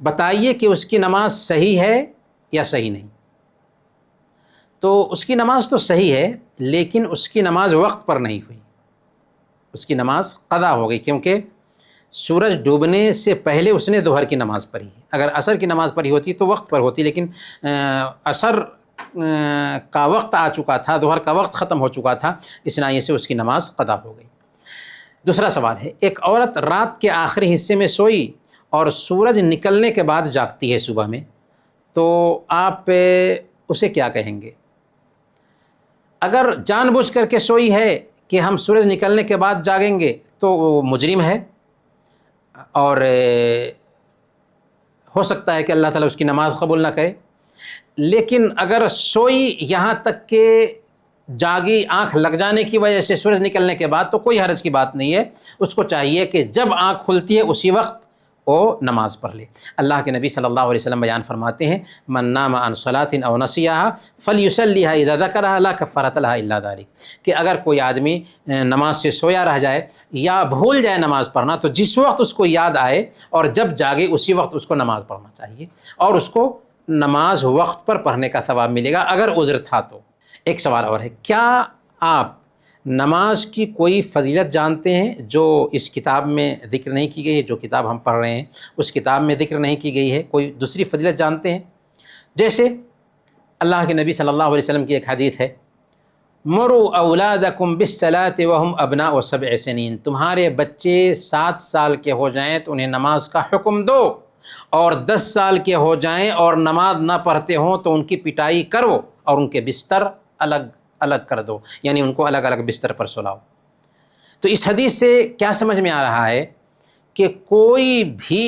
Speaker 1: بتائیے کہ اس کی نماز صحیح ہے یا صحیح نہیں؟ تو اس کی نماز تو صحیح ہے، لیکن اس کی نماز وقت پر نہیں ہوئی، اس کی نماز قضا ہو گئی، کیونکہ سورج ڈوبنے سے پہلے اس نے ظہر کی نماز پڑھی۔ اگر عصر کی نماز پڑھی ہوتی تو وقت پر ہوتی، لیکن عصر کا وقت آ چکا تھا، ظہر کا وقت ختم ہو چکا تھا، اس ناحیے سے اس کی نماز قضا ہو گئی۔ دوسرا سوال ہے، ایک عورت رات کے آخری حصے میں سوئی اور سورج نکلنے کے بعد جاگتی ہے صبح میں، تو آپ اسے کیا کہیں گے؟ اگر جان بوجھ کر کے سوئی ہے کہ ہم سورج نکلنے کے بعد جاگیں گے تو وہ مجرم ہے، اور ہو سکتا ہے کہ اللہ تعالیٰ اس کی نماز قبول نہ کرے، لیکن اگر سوئی یہاں تک کہ جاگی، آنکھ لگ جانے کی وجہ سے سورج نکلنے کے بعد، تو کوئی حرج کی بات نہیں ہے، اس کو چاہیے کہ جب آنکھ کھلتی ہے اسی وقت وہ نماز پڑھ لے۔ اللہ کے نبی صلی اللہ علیہ وسلم بیان فرماتے ہیں، من نام عن صلاۃ او نسیها فلیصلیها اذا ذکرها لا کفارۃ لها الا ذلک، کہ اگر کوئی آدمی نماز سے سویا رہ جائے یا بھول جائے نماز پڑھنا، تو جس وقت اس کو یاد آئے اور جب جاگے اسی وقت اس کو نماز پڑھنا چاہیے، اور اس کو نماز وقت پر پڑھنے کا ثواب ملے گا اگر عذر تھا تو۔ ایک سوال اور ہے، کیا آپ نماز کی کوئی فضیلت جانتے ہیں جو اس کتاب میں ذکر نہیں کی گئی ہے؟ جو کتاب ہم پڑھ رہے ہیں اس کتاب میں ذکر نہیں کی گئی ہے، کوئی دوسری فضیلت جانتے ہیں؟ جیسے اللہ کے نبی صلی اللہ علیہ وسلم کی ایک حدیث ہے، مروا اولادکم بالصلاۃ وهم ابناء 7 سنین، تمہارے بچے 7 سال کے ہو جائیں تو انہیں نماز کا حکم دو، اور 10 سال کے ہو جائیں اور نماز نہ پڑھتے ہوں تو ان کی پٹائی کرو اور ان کے بستر الگ الگ کر دو، یعنی ان کو الگ الگ بستر پر سلاؤ۔ تو اس حدیث سے کیا سمجھ میں آ رہا ہے کہ کوئی بھی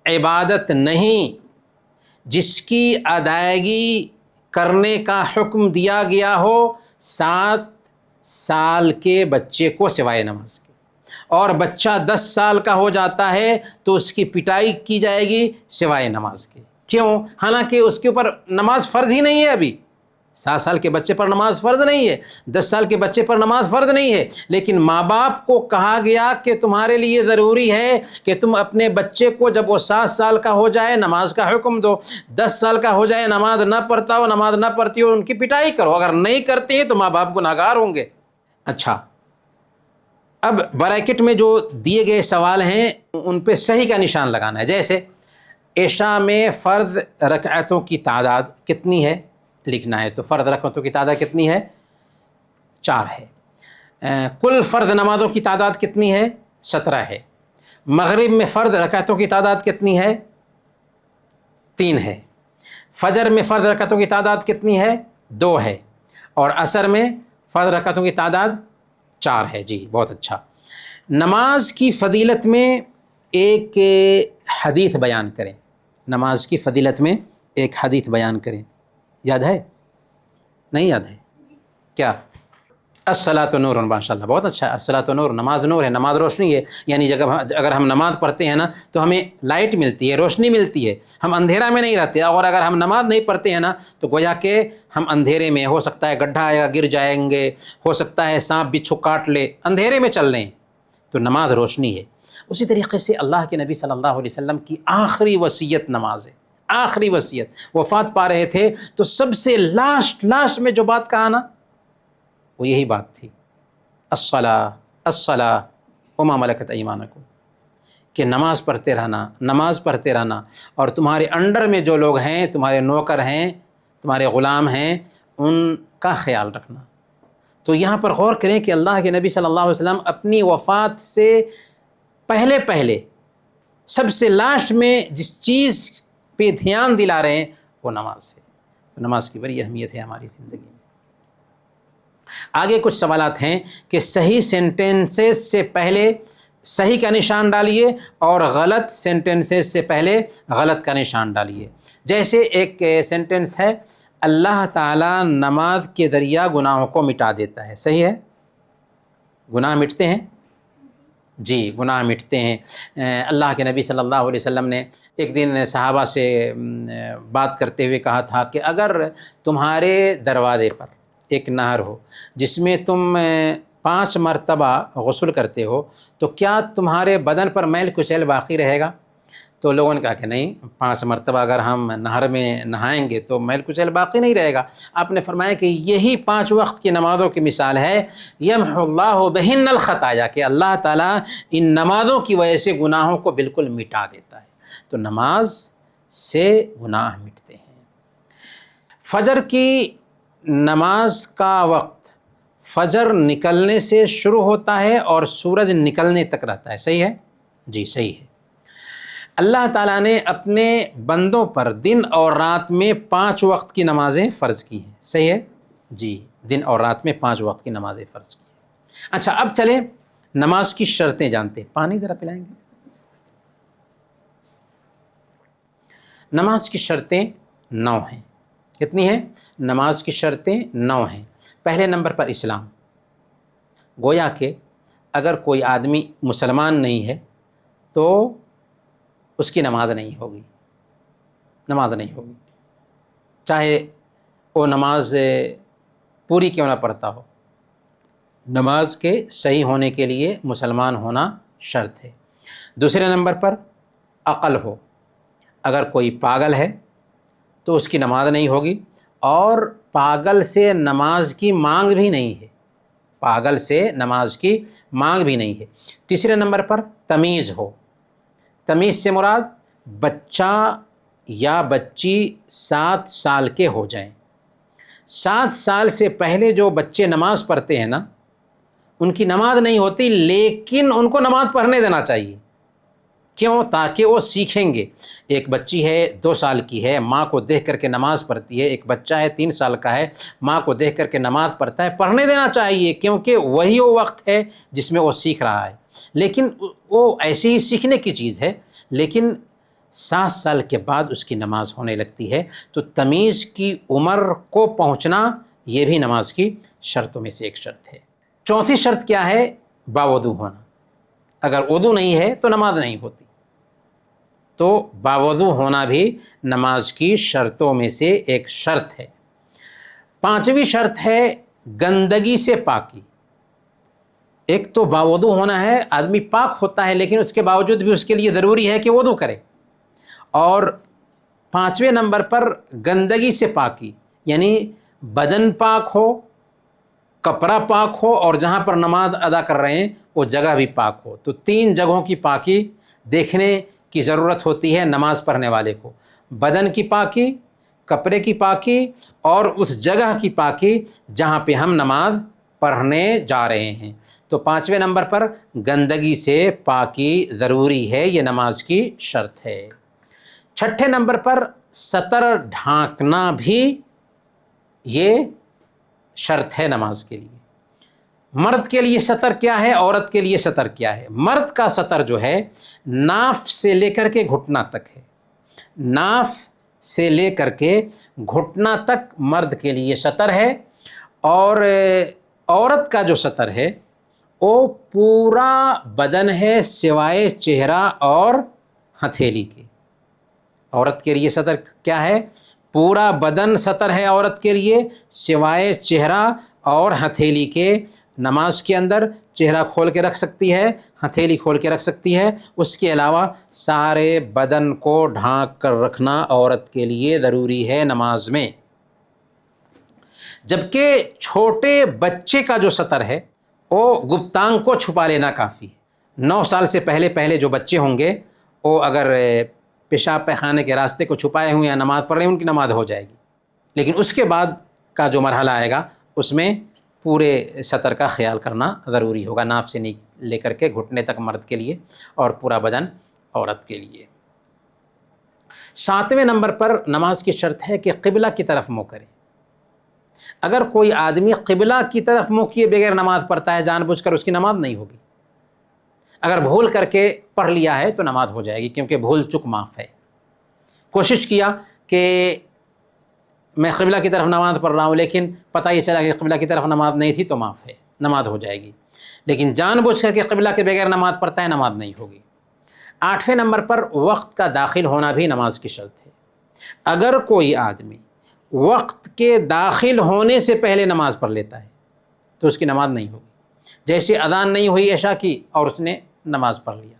Speaker 1: عبادت نہیں جس کی ادائیگی کرنے کا حکم دیا گیا ہو 7 سال کے بچے کو سوائے نماز کے، اور بچہ 10 سال کا ہو جاتا ہے تو اس کی پٹائی کی جائے گی سوائے نماز کے۔ کیوں؟ حالانکہ اس کے اوپر نماز فرض ہی نہیں ہے، ابھی 7 سال کے بچے پر نماز فرض نہیں ہے، 10 سال کے بچے پر نماز فرض نہیں ہے، لیکن ماں باپ کو کہا گیا کہ تمہارے لیے ضروری ہے کہ تم اپنے بچے کو جب وہ 7 سال کا ہو جائے نماز کا حکم دو، 10 سال کا ہو جائے نماز نہ پڑھتا ہو، نماز نہ پڑھتی ہو، ان کی پٹائی کرو، اگر نہیں کرتے ہیں تو ماں باپ گناہگار ہوں گے۔ اچھا، اب بریکٹ میں جو دیے گئے سوال ہیں ان پہ صحیح کا نشان لگانا ہے۔ جیسے عشاء میں فرض رکعتوں کی تعداد کتنی ہے لکھنا ہے، تو فرض رکعتوں کی تعداد کتنی ہے؟ 4 ہے۔ کل فرض نمازوں کی تعداد کتنی ہے؟ 17 ہے۔ مغرب میں فرض رکعتوں کی تعداد کتنی ہے؟ 3 ہے۔ فجر میں فرض رکعتوں کی تعداد کتنی ہے؟ 2 ہے۔ اور عصر میں فرض رکعتوں کی تعداد 4 ہے۔ جی بہت اچھا۔ نماز کی فضیلت میں ایک حدیث بیان کریں، نماز کی فضیلت میں ایک حدیث بیان کریں، یاد ہے؟ نہیں یاد ہے؟ کیا؟ الصلاۃ نور، ماشاء اللہ بہت اچھا۔ الصلاۃ نور، نماز نور ہے، نماز روشنی ہے، یعنی اگر ہم نماز پڑھتے ہیں نا تو ہمیں لائٹ ملتی ہے، روشنی ملتی ہے، ہم اندھیرا میں نہیں رہتے، اور اگر ہم نماز نہیں پڑھتے ہیں نا تو گویا کہ ہم اندھیرے میں، ہو سکتا ہے گڈھا آئے گا گر جائیں گے، ہو سکتا ہے سانپ بچھو کاٹ لے، اندھیرے میں چل رہے ہیں، تو نماز روشنی ہے۔ اسی طریقے سے اللہ کے نبی صلی اللہ علیہ وسلم کی آخری وصیت نماز ہے، آخری وصیت، وفات پا رہے تھے تو سب سے لاسٹ میں جو بات کہا نا وہ یہی بات تھی، الصلاۃ الصلاۃ وما ملکت ایمانکم، کہ نماز پڑھتے رہنا، نماز پڑھتے رہنا، اور تمہارے انڈر میں جو لوگ ہیں، تمہارے نوکر ہیں، تمہارے غلام ہیں، ان کا خیال رکھنا۔ تو یہاں پر غور کریں کہ اللہ کے نبی صلی اللہ علیہ وسلم اپنی وفات سے پہلے سب سے لاسٹ میں جس چیز پہ دھیان دلا رہے ہیں وہ نماز ہے۔ تو نماز کی بڑی اہمیت ہے ہماری زندگی میں۔ آگے کچھ سوالات ہیں کہ صحیح سینٹنسز سے پہلے صحیح کا نشان ڈالیے اور غلط سینٹنسز سے پہلے غلط کا نشان ڈالیے۔ جیسے ایک سینٹنس ہے، اللہ تعالیٰ نماز کے ذریعہ گناہوں کو مٹا دیتا ہے، صحیح ہے؟ گناہ مٹتے ہیں؟ جی گناہ مٹتے ہیں۔ اللہ کے نبی صلی اللہ علیہ وسلم نے ایک دن صحابہ سے بات کرتے ہوئے کہا تھا کہ اگر تمہارے دروازے پر ایک نہر ہو جس میں تم 5 مرتبہ غسل کرتے ہو تو کیا تمہارے بدن پر میل کچیل باقی رہے گا؟ تو لوگوں نے کہا کہ نہیں، 5 مرتبہ اگر ہم نہر میں نہائیں گے تو میل کچیل باقی نہیں رہے گا۔ آپ نے فرمایا کہ یہی 5 وقت کی نمازوں کی مثال ہے، یمحو اللہ بہن الخطایا، کہ اللہ تعالیٰ ان نمازوں کی وجہ سے گناہوں کو بالکل مٹا دیتا ہے۔ تو نماز سے گناہ مٹتے ہیں۔ فجر کی نماز کا وقت فجر نکلنے سے شروع ہوتا ہے اور سورج نکلنے تک رہتا ہے، صحیح ہے؟ جی صحیح ہے۔ اللہ تعالیٰ نے اپنے بندوں پر دن اور رات میں 5 وقت کی نمازیں فرض کی ہیں، صحیح ہے؟ جی دن اور رات میں 5 وقت کی نمازیں فرض کی ہیں۔ اچھا اب چلیں نماز کی شرطیں جانتے ہیں۔ پانی ذرا پلائیں گے؟ نماز کی شرطیں 9 ہیں. کتنی ہیں؟ نماز کی شرطیں 9 ہیں. پہلے نمبر پر اسلام. گویا کہ اگر کوئی آدمی مسلمان نہیں ہے تو اس کی نماز نہیں ہوگی، نماز نہیں ہوگی، چاہے وہ نماز پوری کیوں نہ پڑھتا ہو. نماز کے صحیح ہونے کے لیے مسلمان ہونا شرط ہے. دوسرے نمبر پر عقل ہو. اگر کوئی پاگل ہے تو اس کی نماز نہیں ہوگی، اور پاگل سے نماز کی مانگ بھی نہیں ہے، پاگل سے نماز کی مانگ بھی نہیں ہے. تیسرے نمبر پر تمیز ہو. تمیز سے مراد بچہ یا بچی 7 سال کے ہو جائیں. 7 سال سے پہلے جو بچے نماز پڑھتے ہیں نا، ان کی نماز نہیں ہوتی، لیکن ان کو نماز پڑھنے دینا چاہیے. کیوں؟ تاکہ وہ سیکھیں گے. ایک بچی ہے 2 سال کی ہے، ماں کو دیکھ کر کے نماز پڑھتی ہے. ایک بچہ ہے 3 سال کا ہے، ماں کو دیکھ کر کے نماز پڑھتا ہے. پڑھنے دینا چاہیے، کیونکہ وہی وہ وقت ہے جس میں وہ سیکھ رہا ہے. لیکن وہ ایسی ہی سیکھنے کی چیز ہے، لیکن 7 سال کے بعد اس کی نماز ہونے لگتی ہے. تو تمیز کی عمر کو پہنچنا یہ بھی نماز کی شرطوں میں سے ایک شرط ہے. چوتھی شرط کیا ہے؟ باوضو ہونا. اگر وضو نہیں ہے تو نماز نہیں ہوتی. تو باوضو ہونا بھی نماز کی شرطوں میں سے ایک شرط ہے. 5ویں شرط ہے گندگی سے پاکی. ایک تو باوضو ہونا ہے، آدمی پاک ہوتا ہے، لیکن اس کے باوجود بھی اس کے لیے ضروری ہے کہ وضو کرے. اور 5ویں نمبر پر گندگی سے پاکی، یعنی بدن پاک ہو، کپڑا پاک ہو، اور جہاں پر نماز ادا کر رہے ہیں وہ جگہ بھی پاک ہو. تو 3 جگہوں کی پاکی دیکھنے کی ضرورت ہوتی ہے نماز پڑھنے والے کو. بدن کی پاکی، کپڑے کی پاکی، اور اس جگہ کی پاکی جہاں پہ ہم نماز پڑھنے جا رہے ہیں. تو 5ویں نمبر پر گندگی سے پاکی ضروری ہے، یہ نماز کی شرط ہے. 6ٹھے نمبر پر سطر ڈھانکنا بھی یہ شرط ہے نماز کے لیے. مرد کے لیے سطر کیا ہے، عورت کے لیے سطر کیا ہے؟ مرد کا سطر جو ہے ناف سے لے کر کے گھٹنا تک ہے. ناف سے لے کر کے گھٹنا تک مرد کے لیے سطر ہے. اور عورت کا جو سطر ہے وہ پورا بدن ہے سوائے چہرہ اور ہتھیلی کے. عورت کے لیے سطر کیا ہے؟ پورا بدن سطر ہے عورت کے لیے سوائے چہرہ اور ہتھیلی کے. نماز کے اندر چہرہ کھول کے رکھ سکتی ہے، ہتھیلی کھول کے رکھ سکتی ہے، اس کے علاوہ سارے بدن کو ڈھانک کر رکھنا عورت کے لیے ضروری ہے نماز میں. جبکہ چھوٹے بچے کا جو سطر ہے وہ گپتانگ کو چھپا لینا کافی ہے. 9 سال سے پہلے جو بچے ہوں گے وہ اگر پیشاب پیخانے کے راستے کو چھپائے ہوئے یا نماز پڑھ رہے ہیں ان کی نماز ہو جائے گی. لیکن اس کے بعد کا جو مرحلہ آئے گا اس میں پورے سطر کا خیال کرنا ضروری ہوگا، ناف سے لے کر کے گھٹنے تک مرد کے لیے اور پورا بدن عورت کے لیے. 7ویں نمبر پر نماز کی شرط ہے کہ قبلہ کی طرف منہ کرے. اگر کوئی آدمی قبلہ کی طرف منہ کیے بغیر نماز پڑھتا ہے جان بوجھ کر، اس کی نماز نہیں ہوگی. اگر بھول کر کے پڑھ لیا ہے تو نماز ہو جائے گی، کیونکہ بھول چک معاف ہے. کوشش کیا کہ میں قبلہ کی طرف نماز پڑھ رہا ہوں لیکن پتہ یہ چلا کہ قبلہ کی طرف نماز نہیں تھی تو معاف ہے، نماز ہو جائے گی. لیکن جان بوجھ کر کے قبلہ کے بغیر نماز پڑھتا ہے نماز نہیں ہوگی. 8ویں نمبر پر وقت کا داخل ہونا بھی نماز کی شرط ہے. اگر کوئی آدمی وقت کے داخل ہونے سے پہلے نماز پڑھ لیتا ہے تو اس کی نماز نہیں ہوگی. جیسے اذان نہیں ہوئی عشاء کی اور اس نے نماز پڑھ لیا.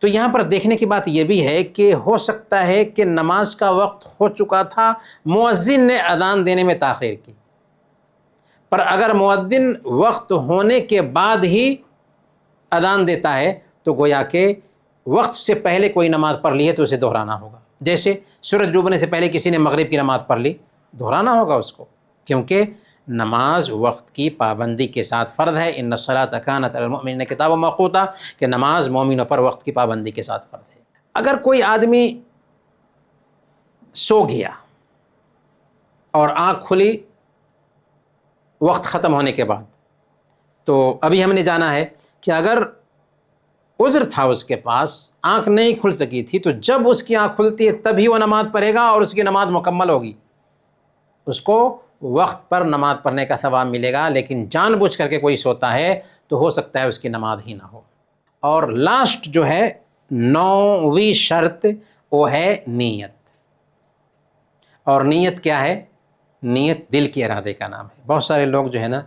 Speaker 1: تو یہاں پر دیکھنے کی بات یہ بھی ہے کہ ہو سکتا ہے کہ نماز کا وقت ہو چکا تھا، مؤذن نے اذان دینے میں تاخیر کی، پر اگر مؤذن وقت ہونے کے بعد ہی اذان دیتا ہے تو گویا کہ وقت سے پہلے کوئی نماز پڑھ لی ہے تو اسے دہرانا ہوگا. جیسے سورج ڈوبنے سے پہلے کسی نے مغرب کی نماز پڑھ لی، دہرانا ہوگا اس کو، کیونکہ نماز وقت کی پابندی کے ساتھ فرض ہے. ان الصلاۃ کانت علی المؤمنین کتابا موقوتا، کہ نماز مومنوں پر وقت کی پابندی کے ساتھ فرض ہے. اگر کوئی آدمی سو گیا اور آنکھ کھلی وقت ختم ہونے کے بعد، تو ابھی ہم نے جانا ہے کہ اگر عذر تھا اس کے پاس، آنکھ نہیں کھل سکی تھی، تو جب اس کی آنکھ کھلتی ہے تبھی وہ نماز پڑھے گا اور اس کی نماز مکمل ہوگی، اس کو وقت پر نماز پڑھنے کا ثواب ملے گا۔ لیکن جان بوجھ کر کے کوئی سوتا ہے تو ہو سکتا ہے اس کی نماز ہی نہ ہو۔ اور لاسٹ جو ہے 9ویں شرط، وہ ہے نیت۔ اور نیت کیا ہے؟ نیت دل کے ارادے کا نام ہے۔ بہت سارے لوگ جو ہے نا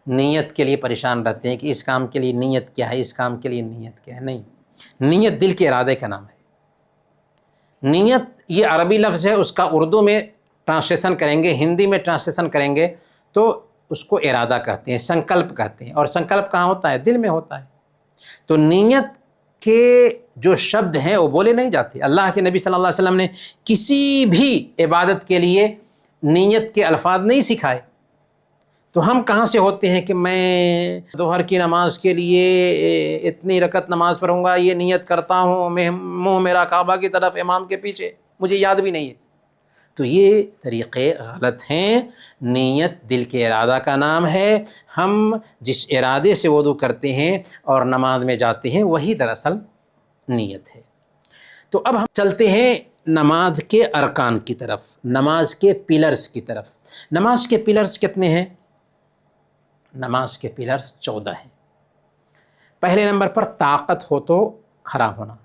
Speaker 1: نیت کے لیے پریشان رہتے ہیں کہ اس کام کے لیے نیت کیا ہے، اس کام کے لیے نیت کیا ہے۔ نہیں، نیت دل کے ارادے کا نام ہے۔ نیت یہ عربی لفظ ہے، اس کا اردو میں ٹرانسلیشن کریں گے، ہندی میں ٹرانسلیشن کریں گے تو اس کو ارادہ کہتے ہیں، سنکلپ کہتے ہیں۔ اور سنکلپ کہاں ہوتا ہے؟ دل میں ہوتا ہے۔ تو نیت کے جو شبد ہیں وہ بولے نہیں جاتے۔ اللہ کے نبی صلی اللہ علیہ وسلم نے کسی بھی عبادت کے لیے نیت کے الفاظ نہیں سکھائے۔ تو ہم کہاں سے ہوتے ہیں کہ میں ظہر کی نماز کے لیے اتنی رکعت نماز پڑھوں گا، یہ نیت کرتا ہوں، میں منہ میرا کعبہ کی طرف امام کے پیچھے، مجھے یاد بھی نہیں ہے۔ تو یہ طریقے غلط ہیں۔ نیت دل کے ارادہ کا نام ہے۔ ہم جس ارادے سے وضو کرتے ہیں اور نماز میں جاتے ہیں وہی دراصل نیت ہے۔ تو اب ہم چلتے ہیں نماز کے ارکان کی طرف، نماز کے پلرز کی طرف۔ نماز کے پلرز کتنے ہیں؟ نماز کے پلرز 14 ہیں۔ پہلے نمبر پر طاقت ہو تو کھڑا ہونا۔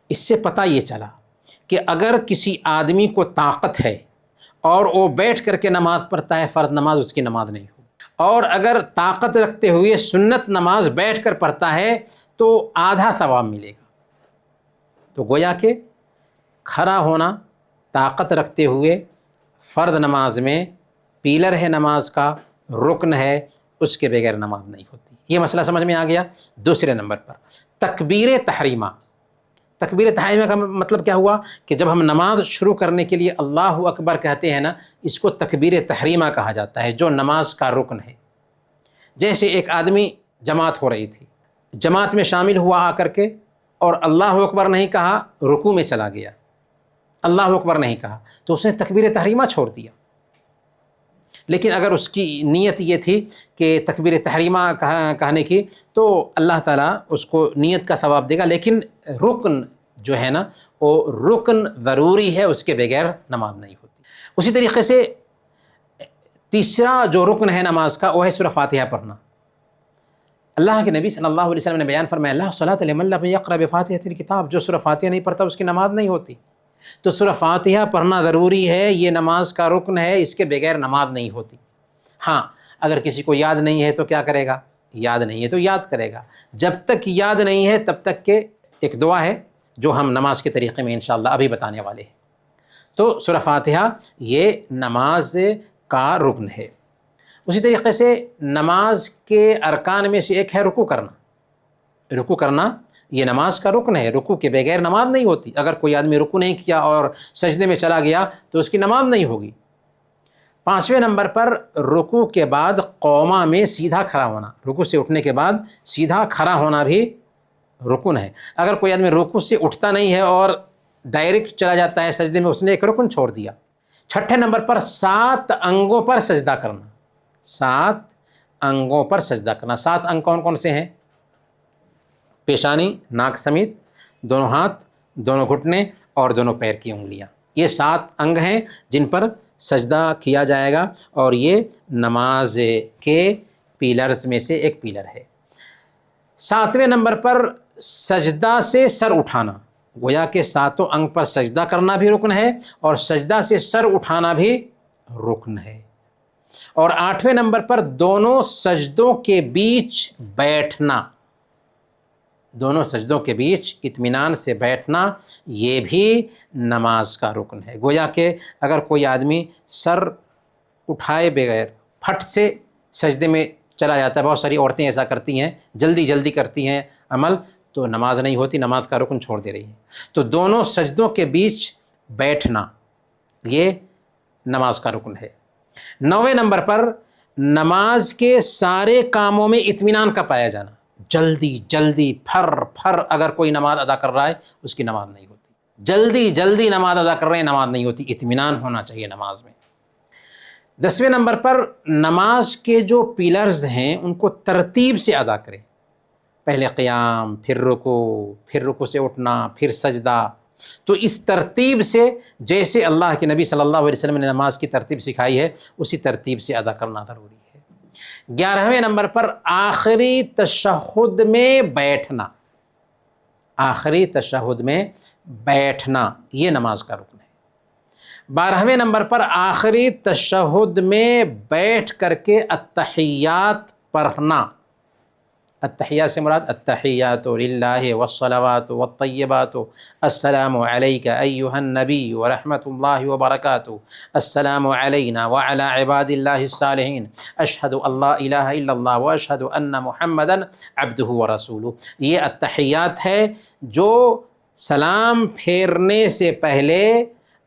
Speaker 1: اس سے پتہ یہ چلا کہ اگر کسی آدمی کو طاقت ہے اور وہ بیٹھ کر کے نماز پڑھتا ہے، فرض نماز اس کی نماز نہیں ہوگی۔ اور اگر طاقت رکھتے ہوئے سنت نماز بیٹھ کر پڑھتا ہے تو آدھا ثواب ملے گا۔ تو گویا کہ کھڑا ہونا طاقت رکھتے ہوئے فرض نماز میں پیلر ہے، نماز کا رکن ہے، اس کے بغیر نماز نہیں ہوتی۔ یہ مسئلہ سمجھ میں آ گیا۔ دوسرے نمبر پر تکبیر تحریمہ۔ تکبیر تحریمہ کا مطلب کیا ہوا کہ جب ہم نماز شروع کرنے کے لیے اللہ اکبر کہتے ہیں نا، اس کو تکبیر تحریمہ کہا جاتا ہے، جو نماز کا رکن ہے۔ جیسے ایک آدمی جماعت ہو رہی تھی، جماعت میں شامل ہوا آ کر کے اور اللہ اکبر نہیں کہا، رکوع میں چلا گیا، اللہ اکبر نہیں کہا، تو اس نے تکبیر تحریمہ چھوڑ دیا۔ لیکن اگر اس کی نیت یہ تھی کہ تکبیر تحریمہ کہنے کی، تو اللہ تعالیٰ اس کو نیت کا ثواب دے گا۔ لیکن رکن جو ہے نا، وہ رکن ضروری ہے، اس کے بغیر نماز نہیں ہوتی۔ اسی طریقے سے تیسرا جو رکن ہے نماز کا، وہ ہے سورہ فاتحہ پڑھنا۔ اللہ کے نبی صلی اللہ علیہ وسلم نے بیان فرمایا، لا صلاۃ لمن لم یقرأ بفاتحۃ الکتاب، جو سورہ فاتحہ نہیں پڑھتا اس کی نماز نہیں ہوتی۔ تو سورہ فاتحہ پڑھنا ضروری ہے، یہ نماز کا رکن ہے، اس کے بغیر نماز نہیں ہوتی۔ ہاں، اگر کسی کو یاد نہیں ہے تو کیا کرے گا؟ یاد نہیں ہے تو یاد کرے گا۔ جب تک یاد نہیں ہے تب تک کہ ایک دعا ہے جو ہم نماز کے طریقے میں انشاءاللہ ابھی بتانے والے ہیں۔ تو سورہ فاتحہ یہ نماز کا رکن ہے۔ اسی طریقے سے نماز کے ارکان میں سے ایک ہے رکوع کرنا۔ رکوع کرنا یہ نماز کا رکن ہے، رکوع کے بغیر نماز نہیں ہوتی۔ اگر کوئی آدمی رکوع نہیں کیا اور سجدے میں چلا گیا تو اس کی نماز نہیں ہوگی۔ 5ویں نمبر پر رکوع کے بعد قومہ میں سیدھا کھڑا ہونا۔ رکوع سے اٹھنے کے بعد سیدھا کھڑا ہونا بھی رکن ہے۔ اگر کوئی آدمی رکوع سے اٹھتا نہیں ہے اور ڈائریکٹ چلا جاتا ہے سجدے میں، اس نے ایک رکن چھوڑ دیا۔ 6 نمبر پر 7 انگوں پر سجدہ کرنا۔ 7 انگوں پر سجدہ کرنا۔ 7 انگ کون کون سے ہیں؟ پیشانی، ناک سمیت، دونوں ہاتھ، دونوں گھٹنے اور دونوں پیر کی انگلیاں، یہ 7 انگ ہیں جن پر سجدہ کیا جائے گا، اور یہ نماز کے پیلرز میں سے ایک پیلر ہے۔ 7ویں نمبر پر سجدہ سے سر اٹھانا۔ گویا کہ 7 انگ پر سجدہ کرنا بھی رکن ہے اور سجدہ سے سر اٹھانا بھی رکن ہے۔ اور 8ویں نمبر پر دونوں سجدوں کے بیچ بیٹھنا۔ دونوں سجدوں کے بیچ اطمینان سے بیٹھنا، یہ بھی نماز کا رکن ہے۔ گویا کہ اگر کوئی آدمی سر اٹھائے بغیر پھٹ سے سجدے میں چلا جاتا ہے، بہت ساری عورتیں ایسا کرتی ہیں، جلدی جلدی کرتی ہیں عمل، تو نماز نہیں ہوتی، نماز کا رکن چھوڑ دے رہی ہے۔ تو دونوں سجدوں کے بیچ بیٹھنا یہ نماز کا رکن ہے۔ 9ویں نمبر پر نماز کے سارے کاموں میں اطمینان کا پایا جانا۔ جلدی جلدی پھر اگر کوئی نماز ادا کر رہا ہے اس کی نماز نہیں ہوتی۔ جلدی جلدی نماز ادا کر رہے ہیں، نماز نہیں ہوتی۔ اطمینان ہونا چاہیے نماز میں۔ 10ویں نمبر پر نماز کے جو پیلرز ہیں ان کو ترتیب سے ادا کریں۔ پہلے قیام، پھر رکوع سے اٹھنا، پھر سجدہ. تو اس ترتیب سے جیسے اللہ کے نبی صلی اللہ علیہ وسلم نے نماز کی ترتیب سکھائی ہے اسی ترتیب سے ادا کرنا ضروری ہے. 11ویں نمبر پر آخری تشہد میں بیٹھنا. آخری تشہد میں بیٹھنا یہ نماز کا رکن ہے. 12ویں نمبر پر آخری تشہد میں بیٹھ کر کے التحیات پڑھنا. التحیات سے مراد التحیات للہ والصلوات والطیبات السلام علیک ایہا النبی ورحمۃ اللہ وبرکاتہ السلام علینا وعلی عباد اللہ الصالحین اشہد ان لا الہ الا اللہ واشہد ان محمدا عبدہ ورسولہ. یہ التحیات ہے جو سلام پھیرنے سے پہلے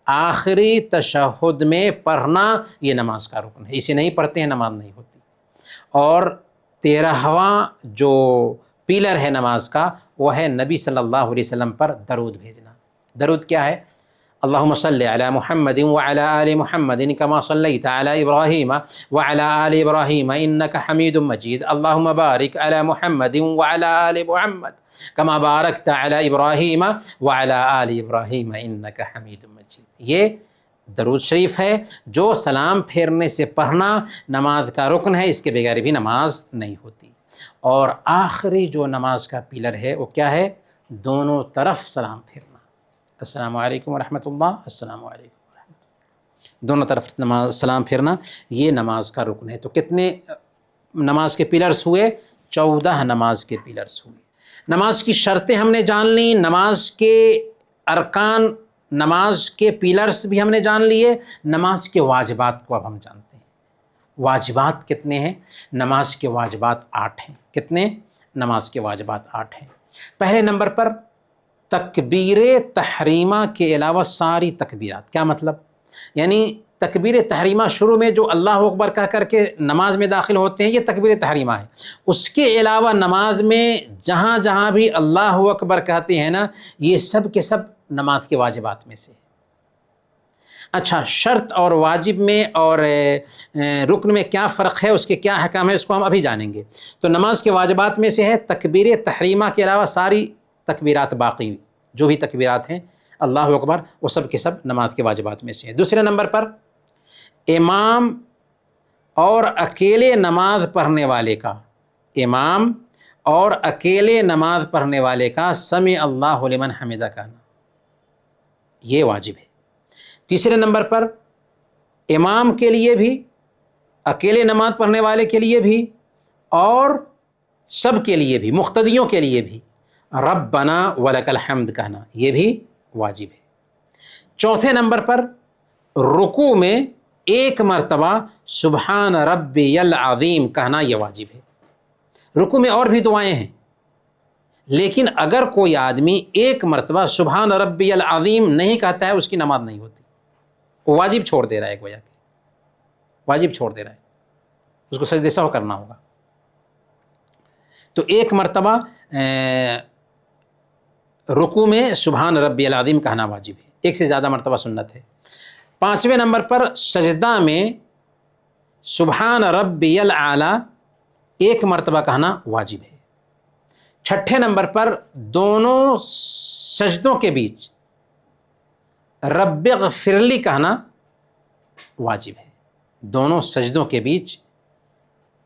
Speaker 1: آخری تشہد میں پڑھنا یہ نماز کا رکن ہے. اسے نہیں پڑھتے ہیں نماز نہیں ہوتی. اور 13واں جو پیلر ہے نماز کا وہ ہے نبی صلی اللہ علیہ وسلم پر درود بھیجنا. درود کیا ہے؟ اللہم صلی علی محمد وعلی آل محمد کما صلیت علی ابراہیم وعلی آل ابراہیم انک حمید مجید اللہم بارک علی محمد وعلی آل محمد کما بارکت علی ابراہیم وعلی آل ابراہیم انک حمید مجید. یہ درود شریف ہے جو سلام پھیرنے سے پڑھنا نماز کا رکن ہے. اس کے بغیر بھی نماز نہیں ہوتی. اور آخری جو نماز کا پلر ہے وہ کیا ہے؟ دونوں طرف سلام پھیرنا. السلام علیکم ورحمۃ اللہ، السلام علیکم ورحمۃ اللہ، دونوں طرف نماز سلام پھیرنا یہ نماز کا رکن ہے. تو کتنے نماز کے پلرز ہوئے؟ 14 نماز کے پلرز ہوئے. نماز کی شرطیں ہم نے جان لیں، نماز کے ارکان، نماز کے پلرز بھی ہم نے جان لیے. نماز کے واجبات کو اب ہم جانتے ہیں. واجبات کتنے ہیں؟ نماز کے واجبات 8 ہیں. کتنے؟ نماز کے واجبات 8 ہیں. پہلے نمبر پر تکبیر تحریمہ کے علاوہ ساری تکبیرات. کیا مطلب؟ یعنی تکبیر تحریمہ شروع میں جو اللہ اکبر کہہ کر کے نماز میں داخل ہوتے ہیں یہ تکبیر تحریمہ ہے. اس کے علاوہ نماز میں جہاں جہاں بھی اللہ اکبر کہتے ہیں نا یہ سب کے سب نماز کے واجبات میں سے. اچھا، شرط اور واجب میں اور رکن میں کیا فرق ہے، اس کے کیا احکام ہے، اس کو ہم ابھی جانیں گے. تو نماز کے واجبات میں سے ہے تکبیر تحریمہ کے علاوہ ساری تکبیرات، باقی جو بھی تکبیرات ہیں اللہ اکبر وہ سب کے سب نماز کے واجبات میں سے ہیں. دوسرے نمبر پر امام اور اکیلے نماز پڑھنے والے کا، امام اور اکیلے نماز پڑھنے والے کا سمع اللہ لمن حمدہ کہنا یہ واجب ہے. تیسرے نمبر پر امام کے لیے بھی، اکیلے نماز پڑھنے والے کے لیے بھی اور سب کے لیے بھی، مقتدیوں کے لیے بھی ربنا ولک الحمد کہنا یہ بھی واجب ہے. چوتھے نمبر پر رکوع میں 1 مرتبہ سبحان ربی العظیم کہنا یہ واجب ہے. رکوع میں اور بھی دعائیں ہیں لیکن اگر کوئی آدمی 1 مرتبہ سبحان ربی العظیم نہیں کہتا ہے اس کی نماز نہیں ہوتی. وہ واجب چھوڑ دے رہا ہے، گویا کہ واجب چھوڑ دے رہا ہے، اس کو سجدہ سہو کرنا ہوگا. تو 1 مرتبہ رکوع میں سبحان ربی العظیم کہنا واجب ہے. 1 سے زیادہ مرتبہ سنت ہے. 5ویں نمبر پر سجدہ میں سبحان ربی الاعلی 1 مرتبہ کہنا واجب ہے. 6 نمبر پر دونوں سجدوں کے بیچ رب اغفر لی کہنا واجب ہے. دونوں سجدوں کے بیچ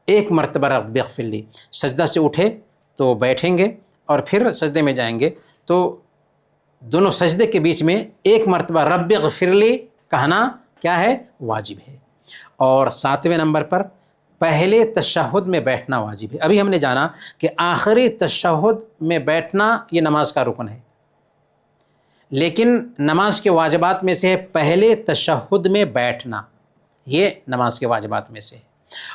Speaker 1: 1 مرتبہ رب اغفر لی. سجدہ سے اٹھے تو بیٹھیں گے اور پھر سجدے میں جائیں گے تو دونوں سجدے کے بیچ میں 1 مرتبہ رب اغفر لی کہنا کیا ہے؟ واجب ہے. اور 7ویں نمبر پر پہلے تشہد میں بیٹھنا واجب ہے. ابھی ہم نے جانا کہ آخری تشہد میں بیٹھنا یہ نماز کا رکن ہے لیکن نماز کے واجبات میں سے پہلے تشہد میں بیٹھنا یہ نماز کے واجبات میں سے ہے.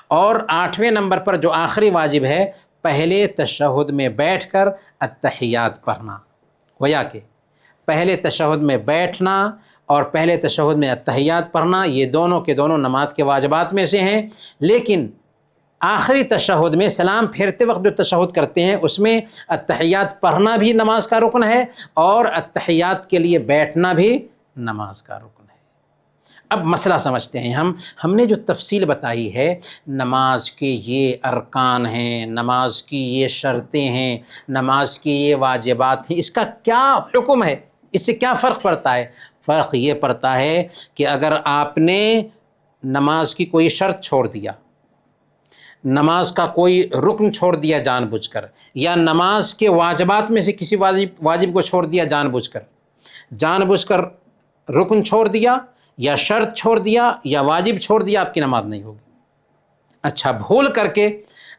Speaker 1: اور 8ویں نمبر پر جو آخری واجب ہے پہلے تشہد میں بیٹھ کر التحیات پڑھنا. گویا کہ پہلے تشہد میں بیٹھنا اور پہلے تشہد میں التحیات پڑھنا یہ دونوں کے دونوں نماز کے واجبات میں سے ہیں. لیکن آخری تشہد میں سلام پھیرتے وقت جو تشہد کرتے ہیں اس میں التحیات پڑھنا بھی نماز کا رکن ہے اور التحیات کے لیے بیٹھنا بھی نماز کا رکن ہے. اب مسئلہ سمجھتے ہیں ہم نے جو تفصیل بتائی ہے، نماز کے یہ ارکان ہیں، نماز کی یہ شرطیں ہیں، نماز کی یہ واجبات ہیں، اس کا کیا حکم ہے، اس سے کیا فرق پڑتا ہے؟ فرق یہ پڑتا ہے کہ اگر آپ نے نماز کی کوئی شرط چھوڑ دیا، نماز کا کوئی رکن چھوڑ دیا جان بوجھ کر، یا نماز کے واجبات میں سے کسی واجب کو چھوڑ دیا جان بوجھ کر رکن چھوڑ دیا یا شرط چھوڑ دیا یا واجب چھوڑ دیا، آپ کی نماز نہیں ہوگی۔ اچھا، بھول کر کے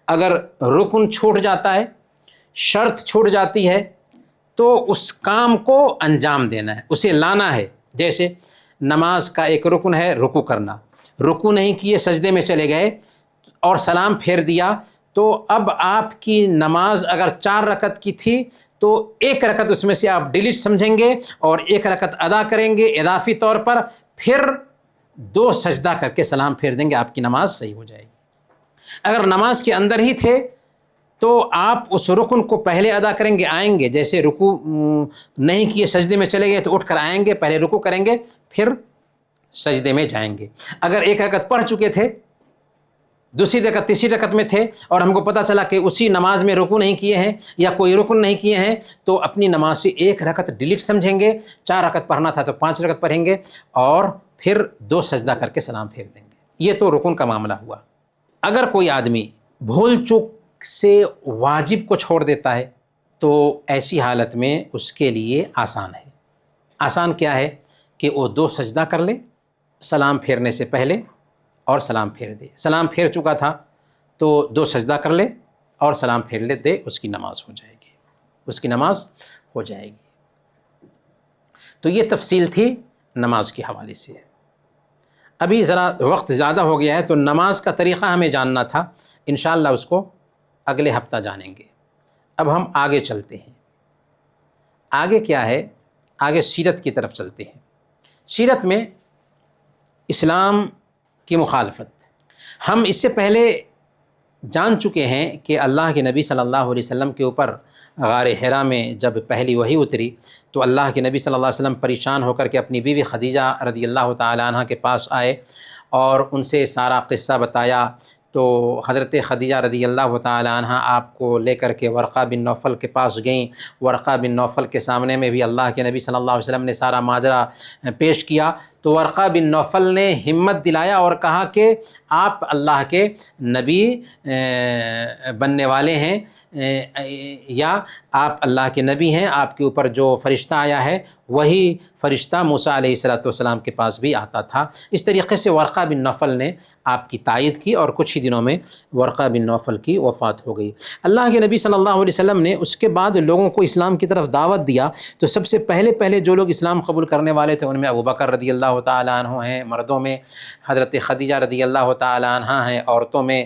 Speaker 1: اگر رکن چھوٹ جاتا ہے، شرط چھوٹ جاتی ہے، تو اس کام کو انجام دینا ہے، اسے لانا ہے۔ جیسے نماز کا ایک رکن ہے رکوع کرنا، رکوع نہیں کیے، سجدے میں چلے گئے اور سلام پھیر دیا، تو اب آپ کی نماز اگر 4 رکعت کی تھی تو 1 رکعت اس میں سے آپ ڈیلیٹ سمجھیں گے اور 1 رکعت ادا کریں گے اضافی طور پر، پھر 2 سجدہ کر کے سلام پھیر دیں گے، آپ کی نماز صحیح ہو جائے گی۔ اگر نماز کے اندر ہی تھے تو آپ اس رکن کو پہلے ادا کریں گے، آئیں گے، جیسے رکوع نہیں کیے سجدے میں چلے گئے تو اٹھ کر آئیں گے، پہلے رکوع کریں گے پھر سجدے میں جائیں گے۔ اگر 1 رکعت پڑھ چکے تھے، دوسری رکعت تیسری رکعت میں تھے اور ہم کو پتہ چلا کہ اسی نماز میں رکوع نہیں کیے ہیں یا کوئی رکن نہیں کیے ہیں، تو اپنی نماز سے 1 رکعت ڈیلیٹ سمجھیں گے، 4 رکعت پڑھنا تھا تو 5 رکعت پڑھیں گے اور پھر 2 سجدہ کر کے سلام پھیر دیں گے۔ یہ تو رکن کا معاملہ ہوا۔ اگر کوئی آدمی بھول چوک سے واجب کو چھوڑ دیتا ہے تو ایسی حالت میں اس کے لیے آسان ہے۔ آسان کیا ہے کہ وہ 2 سجدہ کر لے سلام پھیرنے سے پہلے اور سلام پھیر دے۔ سلام پھیر چکا تھا تو 2 سجدہ کر لے اور سلام پھیر لے دے، اس کی نماز ہو جائے گی، اس کی نماز ہو جائے گی۔ تو یہ تفصیل تھی نماز کے حوالے سے۔ ابھی ذرا وقت زیادہ ہو گیا ہے تو نماز کا طریقہ ہمیں جاننا تھا، انشاءاللہ اس کو اگلے ہفتہ جانیں گے۔ اب ہم آگے چلتے ہیں۔ آگے کیا ہے؟ آگے سیرت کی طرف چلتے ہیں۔ سیرت میں اسلام کی مخالفت، ہم اس سے پہلے جان چکے ہیں کہ اللہ کے نبی صلی اللہ علیہ وسلم کے اوپر غار حرا میں جب پہلی وحی اتری تو اللہ کے نبی صلی اللہ علیہ وسلم پریشان ہو کر کے اپنی بیوی خدیجہ رضی اللہ تعالی عنہ کے پاس آئے اور ان سے سارا قصہ بتایا۔ تو حضرت خدیجہ رضی اللہ تعالی عنہ آپ کو لے کر کے ورقہ بن نوفل کے پاس گئیں۔ ورقہ بن نوفل کے سامنے میں بھی اللہ کے نبی صلی اللہ علیہ وسلم نے سارا ماجرا پیش کیا۔ تو ورقہ بن نوفل نے ہمت دلایا اور کہا کہ آپ اللہ کے نبی بننے والے ہیں یا آپ اللہ کے نبی ہیں، آپ کے اوپر جو فرشتہ آیا ہے وہی فرشتہ موسیٰ علیہ السلام کے پاس بھی آتا تھا۔ اس طریقے سے ورقہ بن نوفل نے آپ کی تائید کی اور کچھ ہی دنوں میں ورقہ بن نوفل کی وفات ہو گئی۔ اللہ کے نبی صلی اللہ علیہ وسلم نے اس کے بعد لوگوں کو اسلام کی طرف دعوت دیا تو سب سے پہلے جو لوگ اسلام قبول کرنے والے تھے ان میں ابو بکر رضی اللہ تعالیٰ عنہ ہیں مردوں میں، حضرت خدیجہ رضی اللہ تعالیٰ عنہ ہیں عورتوں میں،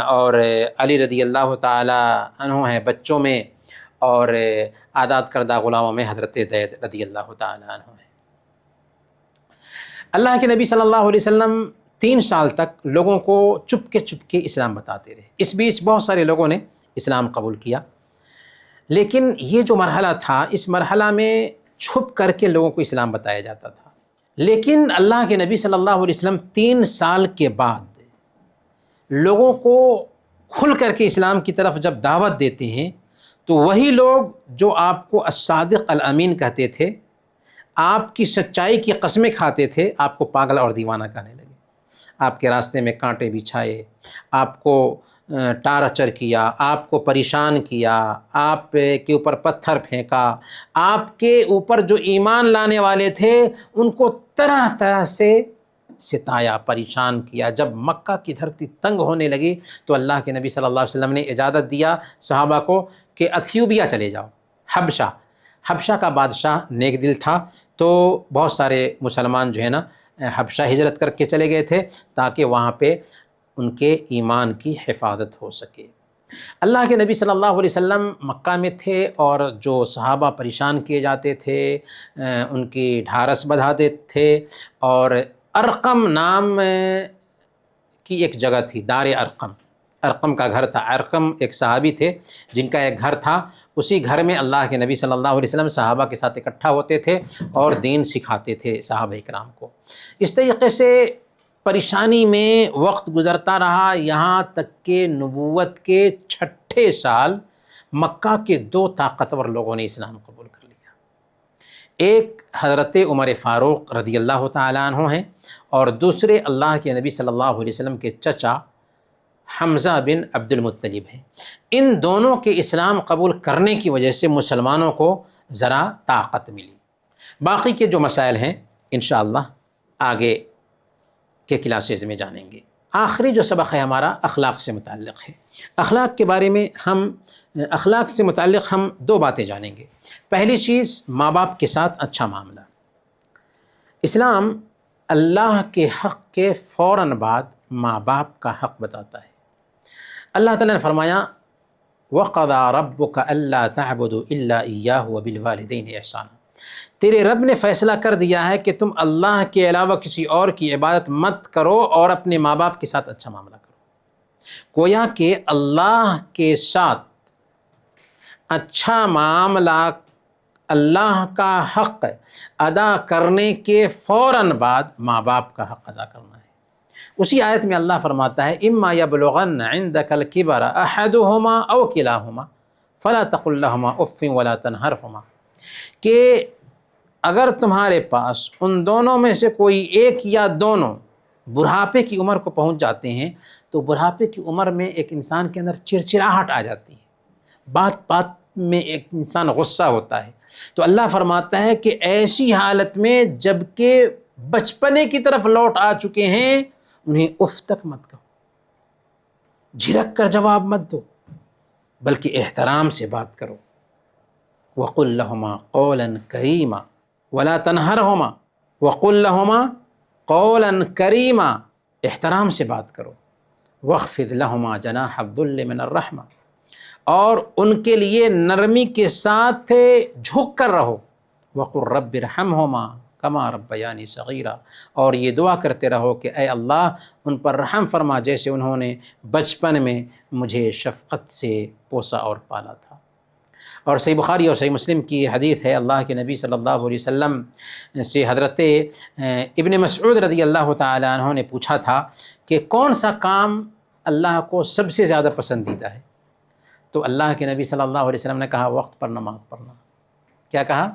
Speaker 1: اور علی رضی اللہ تعالیٰ عنہ ہیں بچوں میں، اور آزاد کردہ غلاموں میں حضرت زید رضی اللہ تعالیٰ عنہ ہیں۔ اللہ کے نبی صلی اللہ علیہ وسلم 3 سال تک لوگوں کو چپ کے اسلام بتاتے رہے۔ اس بیچ بہت سارے لوگوں نے اسلام قبول کیا، لیکن یہ جو مرحلہ تھا اس مرحلہ میں چھپ کر کے لوگوں کو اسلام بتایا جاتا تھا۔ لیکن اللہ کے نبی صلی اللہ علیہ وسلم 3 سال کے بعد لوگوں کو کھل کر کے اسلام کی طرف جب دعوت دیتے ہیں تو وہی لوگ جو آپ کو الصادق الامین کہتے تھے، آپ کی سچائی کی قسمیں کھاتے تھے، آپ کو پاگل اور دیوانہ کہنے لگے۔ آپ کے راستے میں کانٹے بچھائے، آپ کو ٹارچر کیا، آپ کو پریشان کیا، آپ کے اوپر پتھر پھینکا، آپ کے اوپر جو ایمان لانے والے تھے ان کو طرح طرح سے ستایا، پریشان کیا۔ جب مکہ کی دھرتی تنگ ہونے لگی تو اللہ کے نبی صلی اللہ علیہ وسلم نے اجازت دیا صحابہ کو کہ ایتھیوپیا چلے جاؤ، حبشہ کا بادشاہ نیک دل تھا تو بہت سارے مسلمان جو ہے نا حبشہ ہجرت کر کے چلے گئے تھے تاکہ وہاں پہ ان کے ایمان کی حفاظت ہو سکے۔ اللہ کے نبی صلی اللہ علیہ وسلم مکہ میں تھے اور جو صحابہ پریشان کیے جاتے تھے ان کی ڈھارس بڑھاتے تھے، اور ارقم نام کی ایک جگہ تھی، دار ارقم، ارقم کا گھر تھا۔ ارقم ایک صحابی تھے جن کا ایک گھر تھا، اسی گھر میں اللہ کے نبی صلی اللہ علیہ وسلم صحابہ کے ساتھ اکٹھا ہوتے تھے اور دین سکھاتے تھے صحابہ کرام کو۔ اس طریقے سے پریشانی میں وقت گزرتا رہا، یہاں تک کہ نبوت کے 6 سال مکہ کے 2 طاقتور لوگوں نے اسلام قبول کر لیا۔ ایک حضرت عمر فاروق رضی اللہ تعالیٰ عنہ ہیں، اور دوسرے اللہ کے نبی صلی اللہ علیہ وسلم کے چچا حمزہ بن عبد المطلب ہیں۔ ان دونوں کے اسلام قبول کرنے کی وجہ سے مسلمانوں کو ذرا طاقت ملی۔ باقی کے جو مسائل ہیں انشاءاللہ آگے کے کلاسز میں جانیں گے۔ آخری جو سبق ہے ہمارا اخلاق سے متعلق ہے۔ اخلاق کے بارے میں اخلاق سے متعلق ہم 2 باتیں جانیں گے۔ پہلی چیز، ماں باپ کے ساتھ اچھا معاملہ۔ اسلام اللہ کے حق کے فوراً بعد ماں باپ کا حق بتاتا ہے۔ اللہ تعالیٰ نے فرمایا وَقَضَىٰ رَبُّكَ أَلَّا تَعْبُدُوا إِلَّا إِيَّاهُ وَبِالْوَالِدَيْنِ إِحْسَانًا، تیرے رب نے فیصلہ کر دیا ہے کہ تم اللہ کے علاوہ کسی اور کی عبادت مت کرو اور اپنے ماں باپ کے ساتھ اچھا معاملہ کرو۔ گویا کہ اللہ کے ساتھ اچھا معاملہ اللہ کا حق ادا کرنے کے فوراً بعد ماں باپ کا حق ادا کرنا ہے۔ اسی آیت میں اللہ فرماتا ہے اما یبلغن عندک الکبر احدہما او کلاہما فلا تقل لہما اف ولا تنہرہما، کہ اگر تمہارے پاس ان دونوں میں سے کوئی ایک یا دونوں بڑھاپے کی عمر کو پہنچ جاتے ہیں، تو بڑھاپے کی عمر میں ایک انسان کے اندر چڑچڑاہٹ آ جاتی ہے، بات بات میں ایک انسان غصہ ہوتا ہے۔ تو اللہ فرماتا ہے کہ ایسی حالت میں جب کہ بچپنے کی طرف لوٹ آ چکے ہیں، انہیں اف تک مت کہو، جھڑک کر جواب مت دو، بلکہ احترام سے بات کرو۔ وَقُلْ لَهُمَا قَوْلًا كَرِيمًا وَلَا تَنْهَرْهُمَا وَقُلْ لَهُمَا قَوْلًا كَرِيمًا، احترام سے بات کرو۔ وَاخْفِضْ لَهُمَا جَنَاحَ الذُّلِّ مِنَ الرَّحْمَةِ، اور ان کے لیے نرمی کے ساتھ جھک کر رہو۔ وَقُلْ رَبِّ ارْحَمْهُمَا كَمَا رَبَّيَانِي صَغِيرًا، اور یہ دعا کرتے رہو کہ اے اللہ ان پر رحم فرما جیسے انہوں نے بچپن میں مجھے شفقت سے پوسا اور پالا تھا۔ اور صحیح بخاری اور صحیح مسلم کی حدیث ہے، اللہ کے نبی صلی اللہ علیہ وسلم سے حضرت ابن مسعود رضی اللہ تعالیٰ عنہ نے پوچھا تھا کہ کون سا کام اللہ کو سب سے زیادہ پسندیدہ ہے؟ تو اللہ کے نبی صلی اللہ علیہ وسلم نے کہا وقت پر نماز پڑھنا۔ کیا کہا؟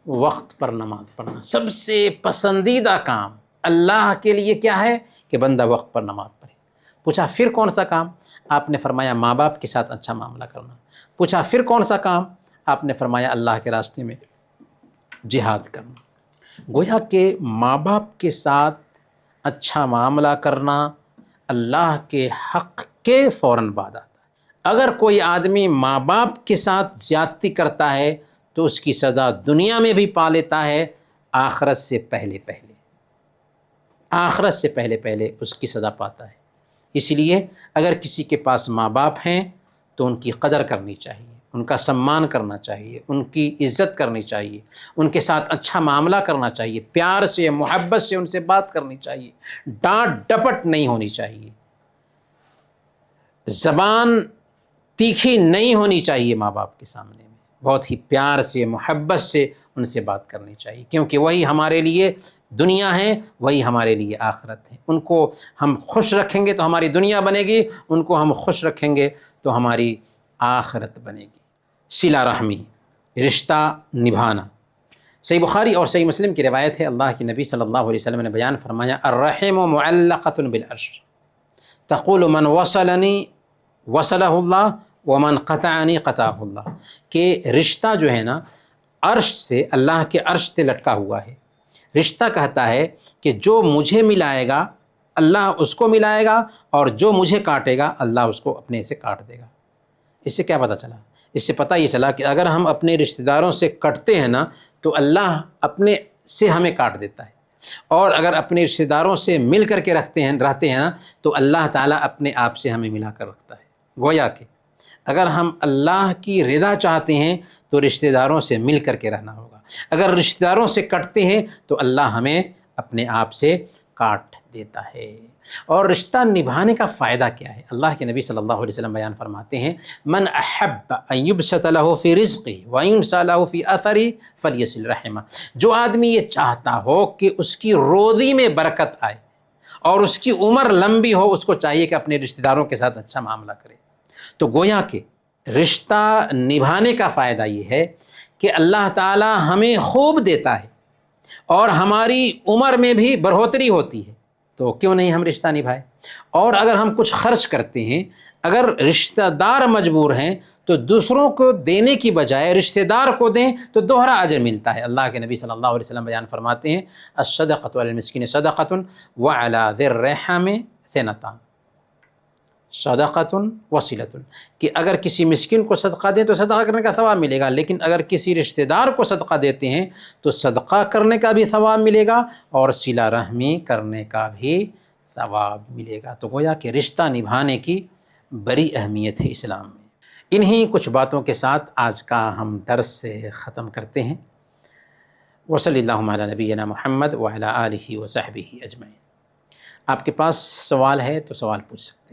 Speaker 1: وقت پر نماز پڑھنا سب سے پسندیدہ کام اللہ کے لیے کیا ہے کہ بندہ وقت پر نماز پڑھے۔ پوچھا پھر کون سا کام؟ آپ نے فرمایا ماں باپ کے ساتھ اچھا معاملہ کرنا۔ پوچھا پھر کون سا کام؟ آپ نے فرمایا اللہ کے راستے میں جہاد کرنا۔ گویا کہ ماں باپ کے ساتھ اچھا معاملہ کرنا اللہ کے حق کے فوراً بعد آتا ہے۔ اگر کوئی آدمی ماں باپ کے ساتھ زیادتی کرتا ہے تو اس کی سزا دنیا میں بھی پا لیتا ہے، آخرت سے پہلے اس کی سزا پاتا ہے۔ اس لیے اگر کسی کے پاس ماں باپ ہیں تو ان کی قدر کرنی چاہیے، ان کا سمان کرنا چاہیے، ان کی عزت کرنی چاہیے، ان کے ساتھ اچھا معاملہ کرنا چاہیے، پیار سے محبت سے ان سے بات کرنی چاہیے، ڈانٹ ڈپٹ نہیں ہونی چاہیے، زبان تیکھی نہیں ہونی چاہیے، ماں باپ کے سامنے میں بہت ہی پیار سے محبت سے ان سے بات کرنی چاہیے، کیونکہ وہی ہمارے لیے دنیا ہے، وہی ہمارے لیے آخرت ہے۔ ان کو ہم خوش رکھیں گے تو ہماری دنیا بنے گی، ان کو ہم خوش رکھیں گے تو ہماری آخرت بنے گی۔ صلہ رحمی، رشتہ نبھانا۔ صحیح بخاری اور صحیح مسلم کی روایت ہے، اللہ کے نبی صلی اللہ علیہ وسلم نے بیان فرمایا الرحم معلقۃ بالعرش تقول من وصلنی وصلہ اللہ ومن قطعنی قطعہ اللہ، کہ رشتہ جو ہے نا عرش سے، اللہ کے عرش سے لٹکا ہوا ہے۔ رشتہ کہتا ہے کہ جو مجھے ملائے گا اللہ اس کو ملائے گا، اور جو مجھے کاٹے گا اللہ اس کو اپنے سے کاٹ دے گا۔ اس سے کیا پتہ چلا؟ اس سے پتہ یہ چلا کہ اگر ہم اپنے رشتہ داروں سے کٹتے ہیں نا تو اللہ اپنے سے ہمیں کاٹ دیتا ہے، اور اگر اپنے رشتہ داروں سے مل کر کے رہتے ہیں نا تو اللہ تعالیٰ اپنے آپ سے ہمیں ملا کر رکھتا ہے۔ گویا کہ اگر ہم اللہ کی رضا چاہتے ہیں تو رشتہ داروں سے مل کر کے رہنا ہوگا، اگر رشتہ داروں سے کٹتے ہیں تو اللہ ہمیں اپنے آپ سے کاٹ دیتا ہے۔ اور رشتہ نبھانے کا فائدہ کیا ہے؟ اللہ کے نبی صلی اللہ علیہ وسلم بیان فرماتے ہیں، من احب ان یبسط له فی رزقہ وینسا له فی اثرہ فلیصل رحمہ، جو آدمی یہ چاہتا ہو کہ اس کی روزی میں برکت آئے اور اس کی عمر لمبی ہو، اس کو چاہیے کہ اپنے رشتہ داروں کے ساتھ اچھا معاملہ کرے۔ تو گویا کہ رشتہ نبھانے کا فائدہ یہ ہے کہ اللہ تعالی ہمیں خوب دیتا ہے اور ہماری عمر میں بھی بڑھوتری ہوتی ہے، تو کیوں نہیں ہم رشتہ نبھائیں؟ اور اگر ہم کچھ خرچ کرتے ہیں، اگر رشتہ دار مجبور ہیں تو دوسروں کو دینے کی بجائے رشتہ دار کو دیں تو دوہرا اجر ملتا ہے۔ اللہ کے نبی صلی اللہ علیہ وسلم بیان فرماتے ہیں، الصدقۃ علی المسکین صدقۃ وعلی ذی الرحم ثنتان، صدقۃ وصلۃ، کہ اگر کسی مسکین کو صدقہ دیں تو صدقہ کرنے کا ثواب ملے گا، لیکن اگر کسی رشتہ دار کو صدقہ دیتے ہیں تو صدقہ کرنے کا بھی ثواب ملے گا اور صلہ رحمی کرنے کا بھی ثواب ملے گا۔ تو گویا کہ رشتہ نبھانے کی بڑی اہمیت ہے اسلام میں۔ انہی کچھ باتوں کے ساتھ آج کا ہم درس سے ختم کرتے ہیں۔ وصلی اللہ علی نبینا محمد وعلی آلہ وصحبہ اجمعین۔ آپ کے پاس سوال ہے تو سوال پوچھ سکتے ہیں۔